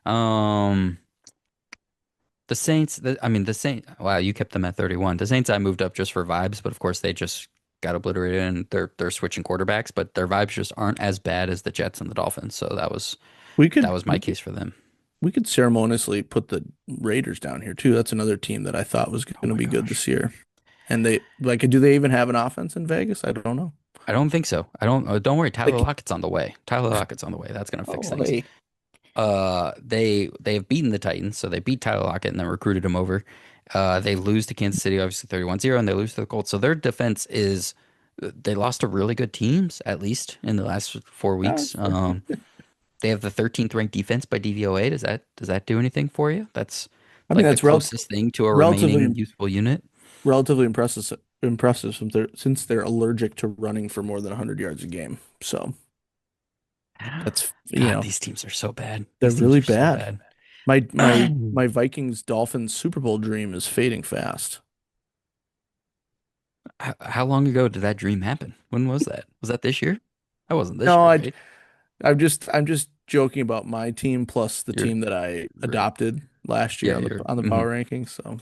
Um, the Saints, I mean, the Saints, wow, you kept them at 31. The Saints I moved up just for vibes, but of course they just got obliterated and they're switching quarterbacks, but their vibes just aren't as bad as the Jets and the Dolphins. So We that could was my we could case for them. we could ceremoniously put the Raiders down here too. That's another team that I thought was Oh going to my be good gosh. this year. And they like, do they even have an offense in Vegas? I don't know. I don't think so. I don't don't worry, Tyler Like, Lockett's on the way. Tyler Lockett's on the way. That's gonna fix oh, things. hey, They have beaten the Titans, so they beat Tyler Lockett and then recruited him over. They lose to Kansas City, obviously 31-0, and they lose to the Colts. So their defense is they lost to really good teams, at least in the last 4 weeks. that's fair. They have the 13th ranked defense by DVOA. Does that do anything for you? That's I mean, like the that's closest thing to a remaining relatively useful unit. relatively impressive since they're allergic to running for more than 100 yards a game. So that's, God, these teams are so bad. they're These teams really are so bad. bad. My Vikings Dolphins Super Bowl dream is fading fast. How long ago did that dream happen? When was that? Was that this year? That wasn't this No, year, I right? I'm just joking about my team plus the You're team that I right. adopted last year Yeah, on the you're. power rankings. So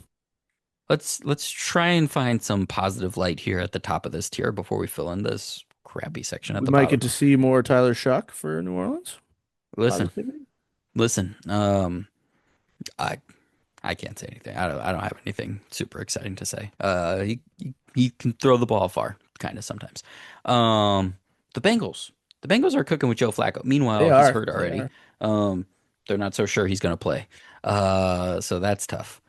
Let's try and find some positive light here at the top of this tier before we fill in this crappy section at we the might get bottom. to see more Tyler Shuck for New Orleans. Listen, Positivity. listen. I I can't say anything. I don't have anything super exciting to say. He can throw the ball far, kind of sometimes. Um, the Bengals. The Bengals are cooking with Joe Flacco. They Meanwhile, he's are. hurt They already. are. Um, they're not so sure he's going to play. So that's tough.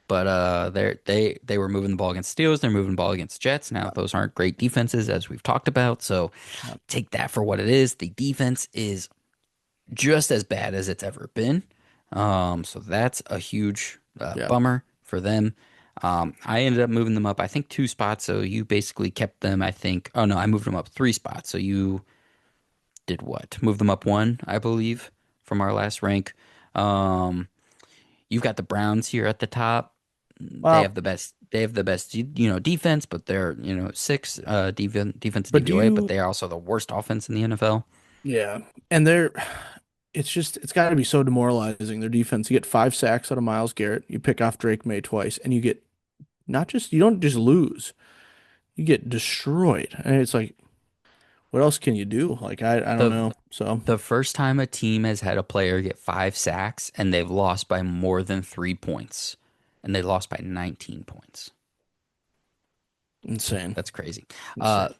But they were moving the ball against Steelers. They're moving the ball against Jets. Now Yeah. those aren't great defenses as we've talked about. So Yeah. take that for what it is. The defense is just as bad as it's ever been. So that's a huge Yeah. bummer for them. I ended up moving them up, I think, 2 spots. So you basically kept them, I think. Oh no, I moved them up 3 spots. So you did what? Move them up one, I believe, from our last rank. Um, you've got the Browns here at the top. They have Well, the best. They have the best, defense, but they're six defensive but do DVOA, but you? they are also the worst offense in the NFL. Yeah. And it's got to be so demoralizing, their defense. You get 5 sacks out of Miles Garrett. You pick off Drake May twice, and you don't just lose, you get destroyed. And it's like, what else can you do? Like, I don't The know. So The first time a team has had a player get 5 sacks and they've lost by more than 3 points, and they lost by 19 points. insane, That's crazy. insane.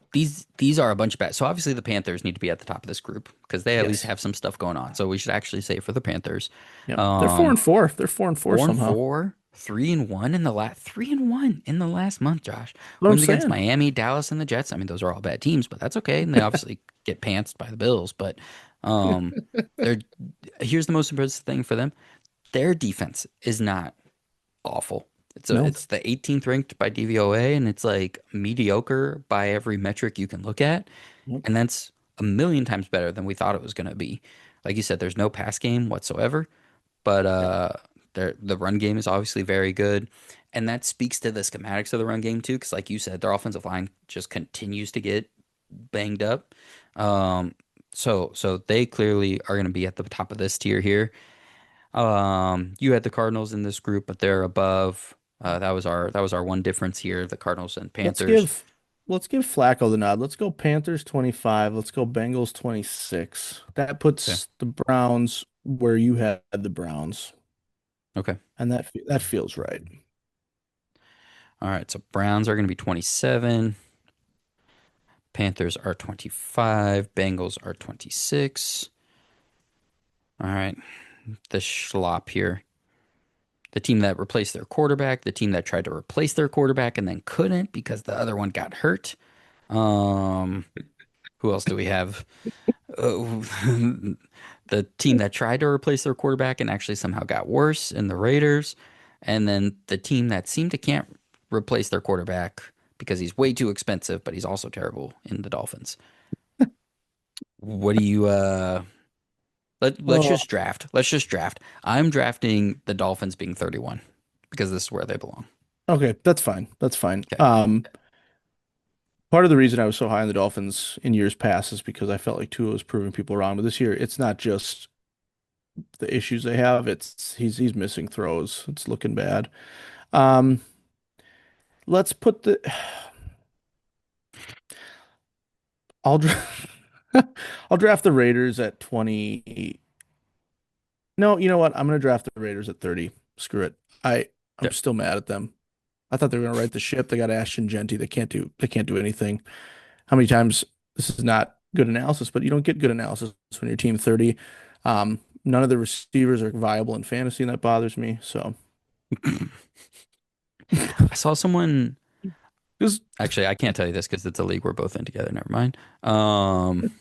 These are a bunch of bad. So obviously the Panthers need to be at the top of this group because they at least Yes. have some stuff going on. So we should actually say for the Panthers, Yep. They're four um, and four. They're 4-4 four and somehow. four, 3-1 in the last 3-1 in the last month. Josh What I'm wins against saying. Miami, Dallas, and the Jets. I mean, those are all bad teams, but that's okay. And they obviously get pantsed by the Bills. But um, they're here's the most impressive thing for them. Their defense is not awful. No. It's the 18th ranked by DVOA, and it's like mediocre by every metric you can look at, Yep. and that's a million times better than we thought it was going to be. Like you said, there's no pass game whatsoever, but Yeah. the run game is obviously very good, and that speaks to the schematics of the run game too. Because like you said, their offensive line just continues to get banged up. Um, so they clearly are going to be at the top of this tier here. You had the Cardinals in this group, but they're above. That was our one difference here, the Cardinals and Let's Panthers. give let's give Flacco the nod. Let's go Panthers 25. Let's go Bengals 26. That Okay. puts the Browns where you had the Browns, Okay. and that feels right. All right. So Browns are going to be 27. Panthers are 25. Bengals are 26. All right. The schlop here. The team that replaced their quarterback, the team that tried to replace their quarterback and then couldn't because the other one got hurt. Um, who else do we have? uh, the team that tried to replace their quarterback and actually somehow got worse in the Raiders, and then the team that seemed to can't replace their quarterback because he's way too expensive, but he's also terrible in the Dolphins. What do you let's Oh, just draft. Let's just draft. I'm drafting the Dolphins being 31 because this is where they belong. okay, that's fine. That's fine. Okay. Part of the reason I was so high on the Dolphins in years past is because I felt like Tua was proving people wrong. But this year, it's not just the issues they have; it's he's missing throws. It's looking bad. Um, let's put the I'll dra I'll draft the Raiders at 20. No, you know what? I'm gonna draft the Raiders at 30. Screw it. I'm Yeah. still mad at them. I thought they were gonna right the ship. They got Ashton Genty. They can't do anything. How many times this is not good analysis, but you don't get good analysis when you're team 30. None of the receivers are viable in fantasy, and that bothers me. So I saw someone. just Actually, I can't tell you this because it's a league we're both in together. Never mind. Um,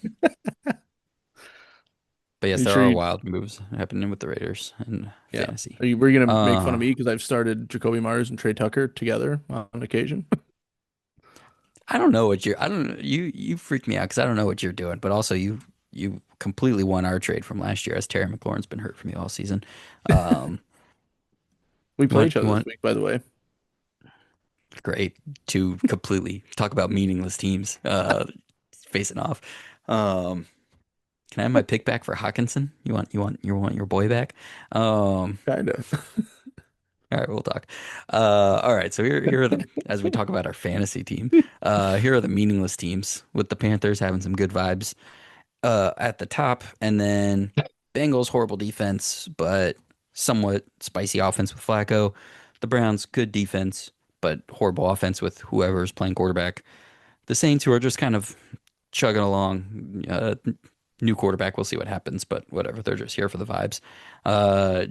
but are yes, you there sure are you wild moves happening with the Raiders and yeah. fantasy. Were you gonna make fun Uh, of me because I've started Jacoby Myers and Trey Tucker together on occasion? I don't know what you're. I don't. You freak me out because I don't know what you're doing. But also, you completely won our trade from last year as Terry McLaurin's been hurt for me all season. Um, We you play want each other you this want week, by the way. great to completely talk about meaningless teams facing off. Um, can I have my pick back for Hawkinson? You want your boy back? Um, Kind of. all right, we'll talk. All right, so here are the as we talk about our fantasy team. Here are the meaningless teams with the Panthers having some good vibes at the top, and then Bengals horrible defense, but somewhat spicy offense with Flacco. The Browns good defense, but horrible offense with whoever's playing quarterback. The Saints who are just kind of chugging along. New quarterback, we'll see what happens, but whatever. They're just here for the vibes.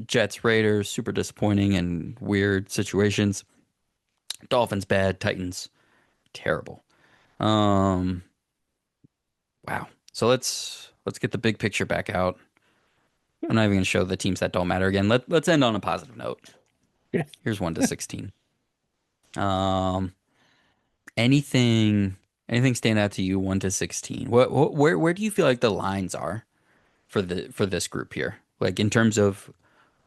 Jets, Raiders, super disappointing and weird situations. Dolphins bad, Titans terrible. Um, wow. So let's get the big picture back out. I'm not even going to show the teams that don't matter again. Let's end on a positive note. Yeah. Here's 1 to 16. Um, anything anything stand out to you 1 to 16? Where do you feel like the lines are for this group here? Like in terms of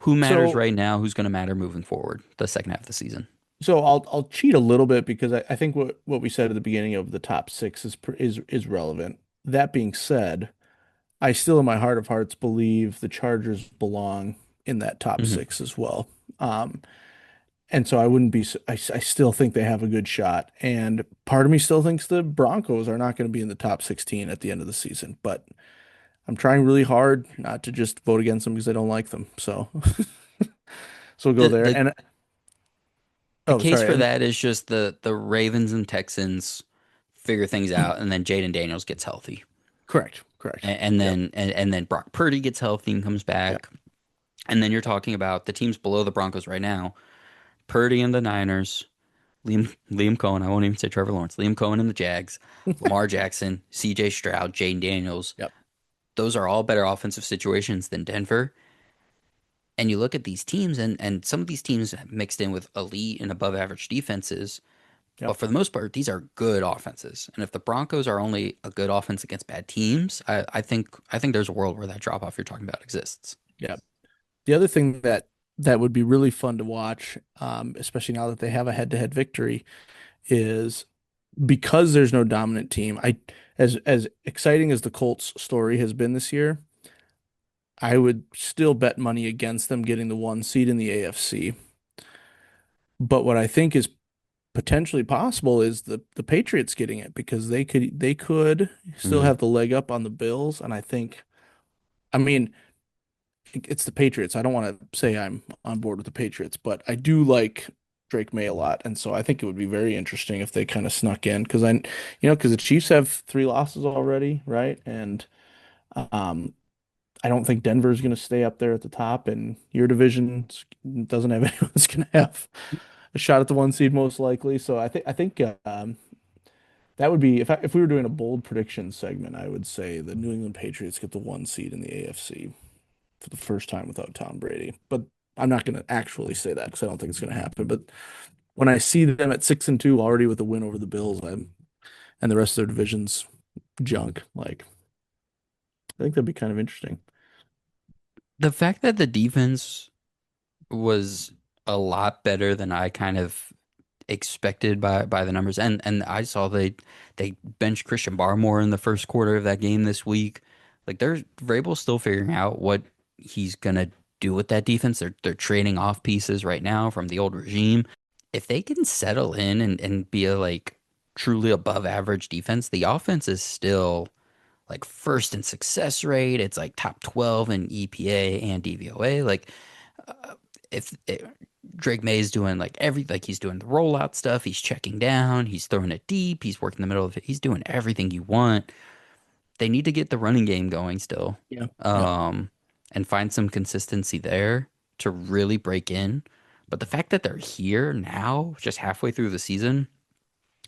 who matters So right now, who's going to matter moving forward the second half of the season. so I'll cheat a little bit because I think what we said at the beginning of the top six is relevant. That being said, I still in my heart of hearts believe the Chargers belong in that top Hmm. six as well. Um, and so I wouldn't be, I still think they have a good shot. And part of me still thinks the Broncos are not going to be in the top 16 at the end of the season, but I'm trying really hard not to just vote against them because I don't like them. So, so we'll go The there. the And the oh, case sorry. for And that is just the Ravens and Texans figure things out, and then Jaden Daniels gets healthy, correct, correct. and Yep, then and then Brock Purdy gets healthy and comes yep. back, and then you're talking about the teams below the Broncos right now: Purdy and the Niners, Liam Cohen. I won't even say Trevor Lawrence. Liam Cohen and the Jags, Lamar Jackson, C.J. Stroud, Jaden Daniels. Yep. Those are all better offensive situations than Denver. And you look at these teams, and some of these teams have mixed in with elite and above average defenses. But Yep. for the most part, these are good offenses. And if the Broncos are only a good offense against bad teams, I think there's a world where that drop off you're talking about exists. Yep. The other thing that would be really fun to watch, especially now that they have a head-to-head victory, is because there's no dominant team. As exciting as the Colts story has been this year, I would still bet money against them getting the one seed in the AFC. But what I think is potentially possible is the Patriots getting it because they could still Hmm. have the leg up on the Bills, and I mean, it's the Patriots. I don't want to say I'm on board with the Patriots, but I do like Drake May a lot, and so I think it would be very interesting if they kind of snuck in because the Chiefs have 3 losses already, right? And um, I don't think Denver's going to stay up there at the top, and your division doesn't have anyone that's going to have a shot at the one seed most likely. So I think that would be if we were doing a bold prediction segment, I would say the New England Patriots get the one seed in the AFC for the first time without Tom Brady. But I'm not going to actually say that because I don't think it's going to happen. But when I see them at 6-2 already with a win over the Bills, and the rest of their division's junk. Like, I think that'd be kind of interesting. The fact that the defense was a lot better than I kind of expected by the numbers, and I saw they benched Christian Barmore in the first quarter of that game this week. Like they're Vrabel's still figuring out what he's gonna do with that defense. They're trading off pieces right now from the old regime. If they can settle in and be a like truly above average defense, the offense is still like first in success rate. It's like top 12 in EPA and DVOA. Like if Drake May's doing like he's doing the rollout stuff, he's checking down, he's throwing it deep, he's working the middle of it, he's doing everything you want. They need to get the running game going still, Yeah. Yeah. um, and find some consistency there to really break in. But the fact that they're here now, just halfway through the season,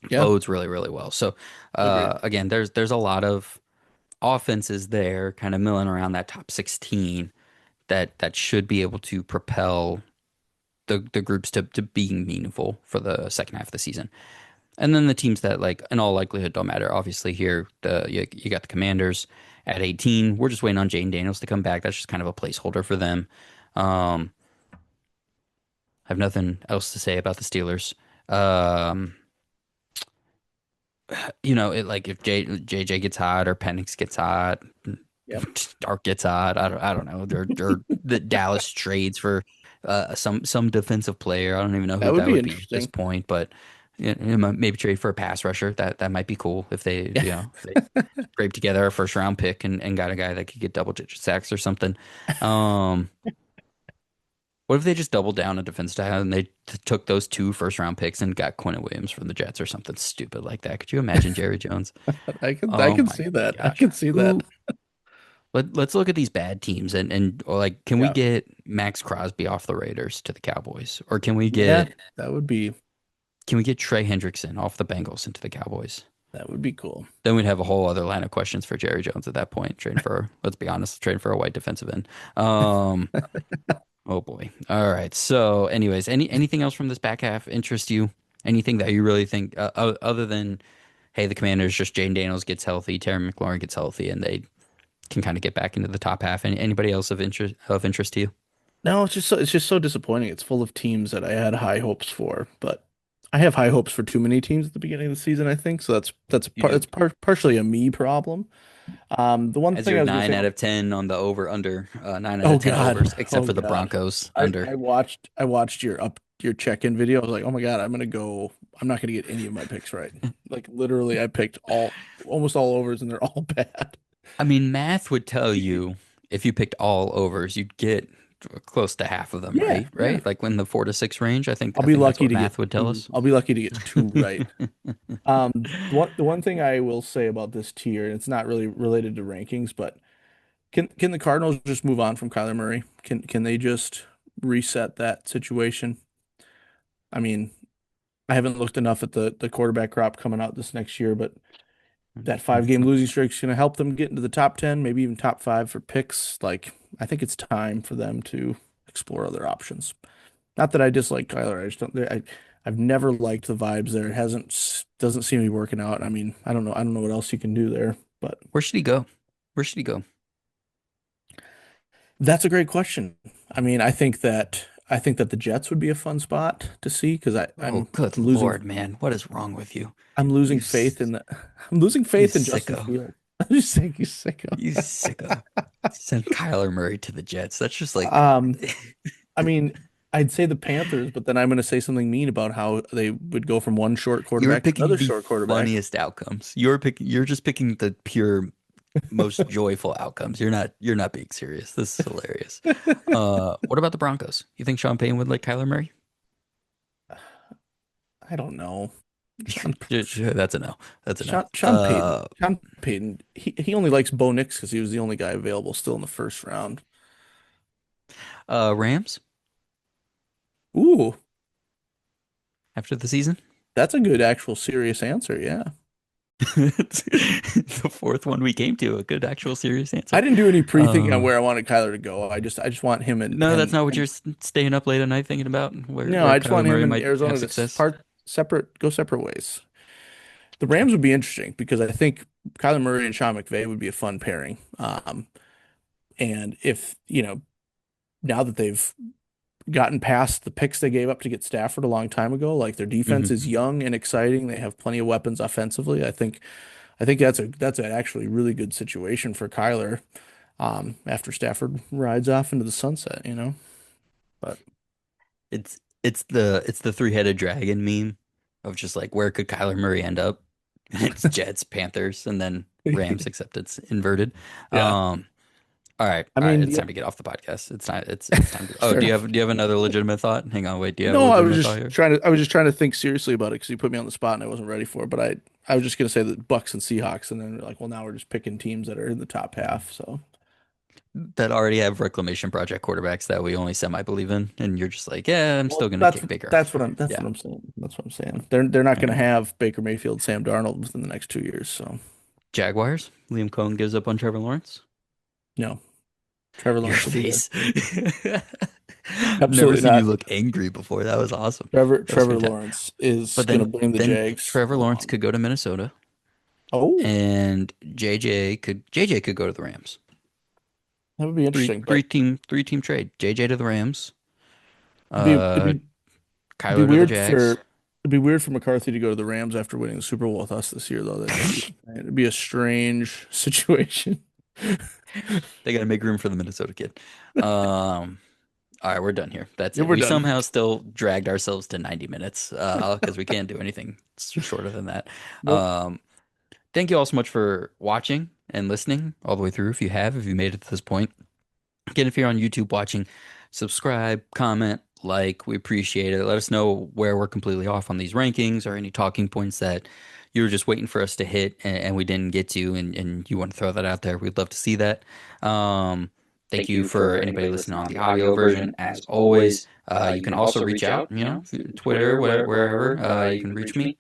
Yeah. bodes really, really well. So, Agreed. again, there's a lot of offenses there, kind of milling around that top 16 that should be able to propel the groups to being meaningful for the second half of the season. And then the teams that like in all likelihood don't matter. Obviously here you got the Commanders at 18. We're just waiting on Jane Daniels to come back. That's just kind of a placeholder for them. I have nothing else to say about the Steelers. Um, it like if JJ gets hot or Penix gets hot, Yeah. Stark gets hot. I don't know. They're the Dallas trades for some defensive player. I don't even know who That would that be would be at this interesting. point, but maybe trade for a pass rusher. That might be cool if they Yeah. you know if they scrape together a first round pick and got a guy that could get double digit sacks or something. Um, what if they just doubled down on defense style and they took those two first round picks and got Quentin Williams from the Jets or something stupid like that? Could you imagine Jerry Jones? I Oh can my see that. I gosh. can see that. Let's look at these bad teams and or like can we Yeah. get Max Crosby off the Raiders to the Cowboys? Or Yeah. That would be Trey Hendrickson off the Bengals into the Cowboys? that would be cool. Then we'd have a whole other line of questions for Jerry Jones at that point. Let's be honest, trading for a white defensive end. Um, oh boy. All right. So, anyways, anything else from this back half interest you? Anything that you really think other than hey, the Commanders just Jane Daniels gets healthy, Terry McLaurin gets healthy, and they can kind of get back into the top half. Anybody else of interest to you? No, it's just so disappointing. It's full of teams that I had high hopes for, but I have high hopes for too many teams at the beginning of the season, I think. So You do. partially a me problem. The one As thing your I was gonna nine say out about of 10 on the over under, 9 out oh of 10 God, overs, except oh for the God. Broncos I, under. I watched I watched your check-in video. I was like, oh my God, I'm not gonna get any of my picks right. Like literally I picked almost all overs and they're all bad. I mean, math would tell you if you picked all overs, you'd get close to half of them Yeah, right, yeah. right? Like when the 4 to 6 range, I think I'll I be think that's lucky what to math get would tell two. us. I'll be lucky to get two right. The one thing I will say about this tier, and it's not really related to rankings, but can the Cardinals just move on from Kyler Murray? Can they just reset that situation? I mean, I haven't looked enough at the quarterback crop coming out this next year, but that 5 game losing streak is going to help them get into the top 10, maybe even top five for picks. Like, I think it's time for them to explore other options. Not that I dislike Kyler, I just don't. I've never liked the vibes there. It doesn't seem to be working out. I mean, I don't know. I don't know what else you can do there, but Where should he go? Where should he go? that's a great question. I mean, I think that the Jets would be a fun spot to see because Oh, good I'm losing Lord, man. What is wrong with you? I'm You losing faith s- in the I'm losing you faith in Justin sicko. Fields. I'm just saying he's sicko. You sicko. Send Kyler Murray to the Jets. That's just like Um, I mean, I'd say the Panthers, but then I'm going to say something mean about how they would go from one short you're quarterback to picking another the short quarterback. funniest outcomes. You're just picking the pure most joyful outcomes. You're not being serious. This is hilarious. What about the Broncos? You think Sean Payne would like Kyler Murray? I don't know. Sean That's a no. That's a no. Sean Payton. He only likes Bo Nix because he was the only guy available still in the first round. Rams Ooh, after the season. that's a good actual serious answer. Yeah. It's the fourth one we came to, a good actual serious I answer. didn't do any pre-thinking on Uh, where I wanted Kyler to go. I just want him no, that's not what you're staying up late at night thinking about, no, where I just Kyler want him Murray and might have Arizona to success. part separate, go separate ways. The Okay. Rams would be interesting because I think Kyler Murray and Sean McVay would be a fun pairing. And if, now that they've gotten past the picks they gave up to get Stafford a long time ago, like their defense Hmm. is young and exciting. They have plenty of weapons offensively. I think that's an actually really good situation for Kyler after Stafford rides off into the sunset. But It's the three-headed dragon meme of just like where could Kyler Murray end up? It's Jets, Panthers, and then Rams, except it's inverted. yeah, Um, I all right, mean, it's yeah, time to get off the podcast. It's time to. Oh, fair enough. do you have another legitimate thought? Hang on, wait. Do you have a No, legitimate thought here? I was just trying to think seriously about it because you put me on the spot and I wasn't ready for it. But I was just gonna say the Bucks and Seahawks, and then like, well, now we're just picking teams that are in the top half. So, That already have reclamation project quarterbacks that we only semi believe in, and you're just like, yeah, I'm still well, gonna kick Baker that's off. what I'm that's Yeah. what I'm saying. That's what I'm saying. They're not All gonna right. have Baker Mayfield, Sam Darnold within the next 2 years. So, Jaguars. Liam Cohen gives up on Trevor Lawrence. no, Trevor Your Lawrence will be there. face. I've never Absolutely seen you not. look angry before. That was awesome. Trevor That was Trevor fantastic. Lawrence is But gonna bring the then Jags Trevor Lawrence along. could go to Minnesota, Oh, and JJ could go to the Rams. that would be interesting, but Three team trade. JJ to the Rams. it'd be it'd Uh, be it'd be Kyler to the weird Jags. for it'd be weird for McCarthy to go to the Rams after winning the Super Bowl with us this year, though. It'd be a strange situation. They got to make room for the Minnesota kid. All right, we're done here. That's Yeah, it. we're We done. somehow still dragged ourselves to 90 minutes because we can't do anything shorter than that. Nope. Um, Thank you all so much for watching and listening all the way through. If you made it to this point, again, if you're on YouTube watching, subscribe, comment, like. We appreciate it. Let us know where we're completely off on these rankings or any talking points that you were just waiting for us to hit and we didn't get to, and you want to throw that out there. We'd love to see that. Thank you for anybody listening on the audio version. As always, you can also reach out, Twitter, whatever, wherever. You can reach me.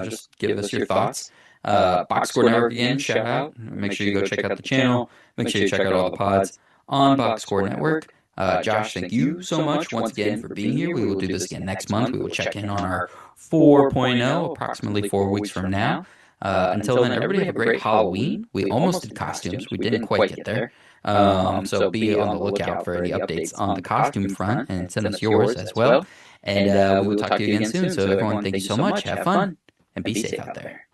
Just give us your thoughts. Box Score Network again, shout out. Make sure you go check out the channel. Make sure you check out all the pods on Box Score Network. Josh, thank you so much once again for being here. We will do this again next month. We will check in on our 4.0, approximately 4 weeks from now. Until then, everybody have a great Halloween. We almost did costumes. We didn't quite get there. So be on the lookout for any updates on the costume front and send us yours as well. And we will talk to you again soon. So everyone, thank you so much. Have fun and be safe out there.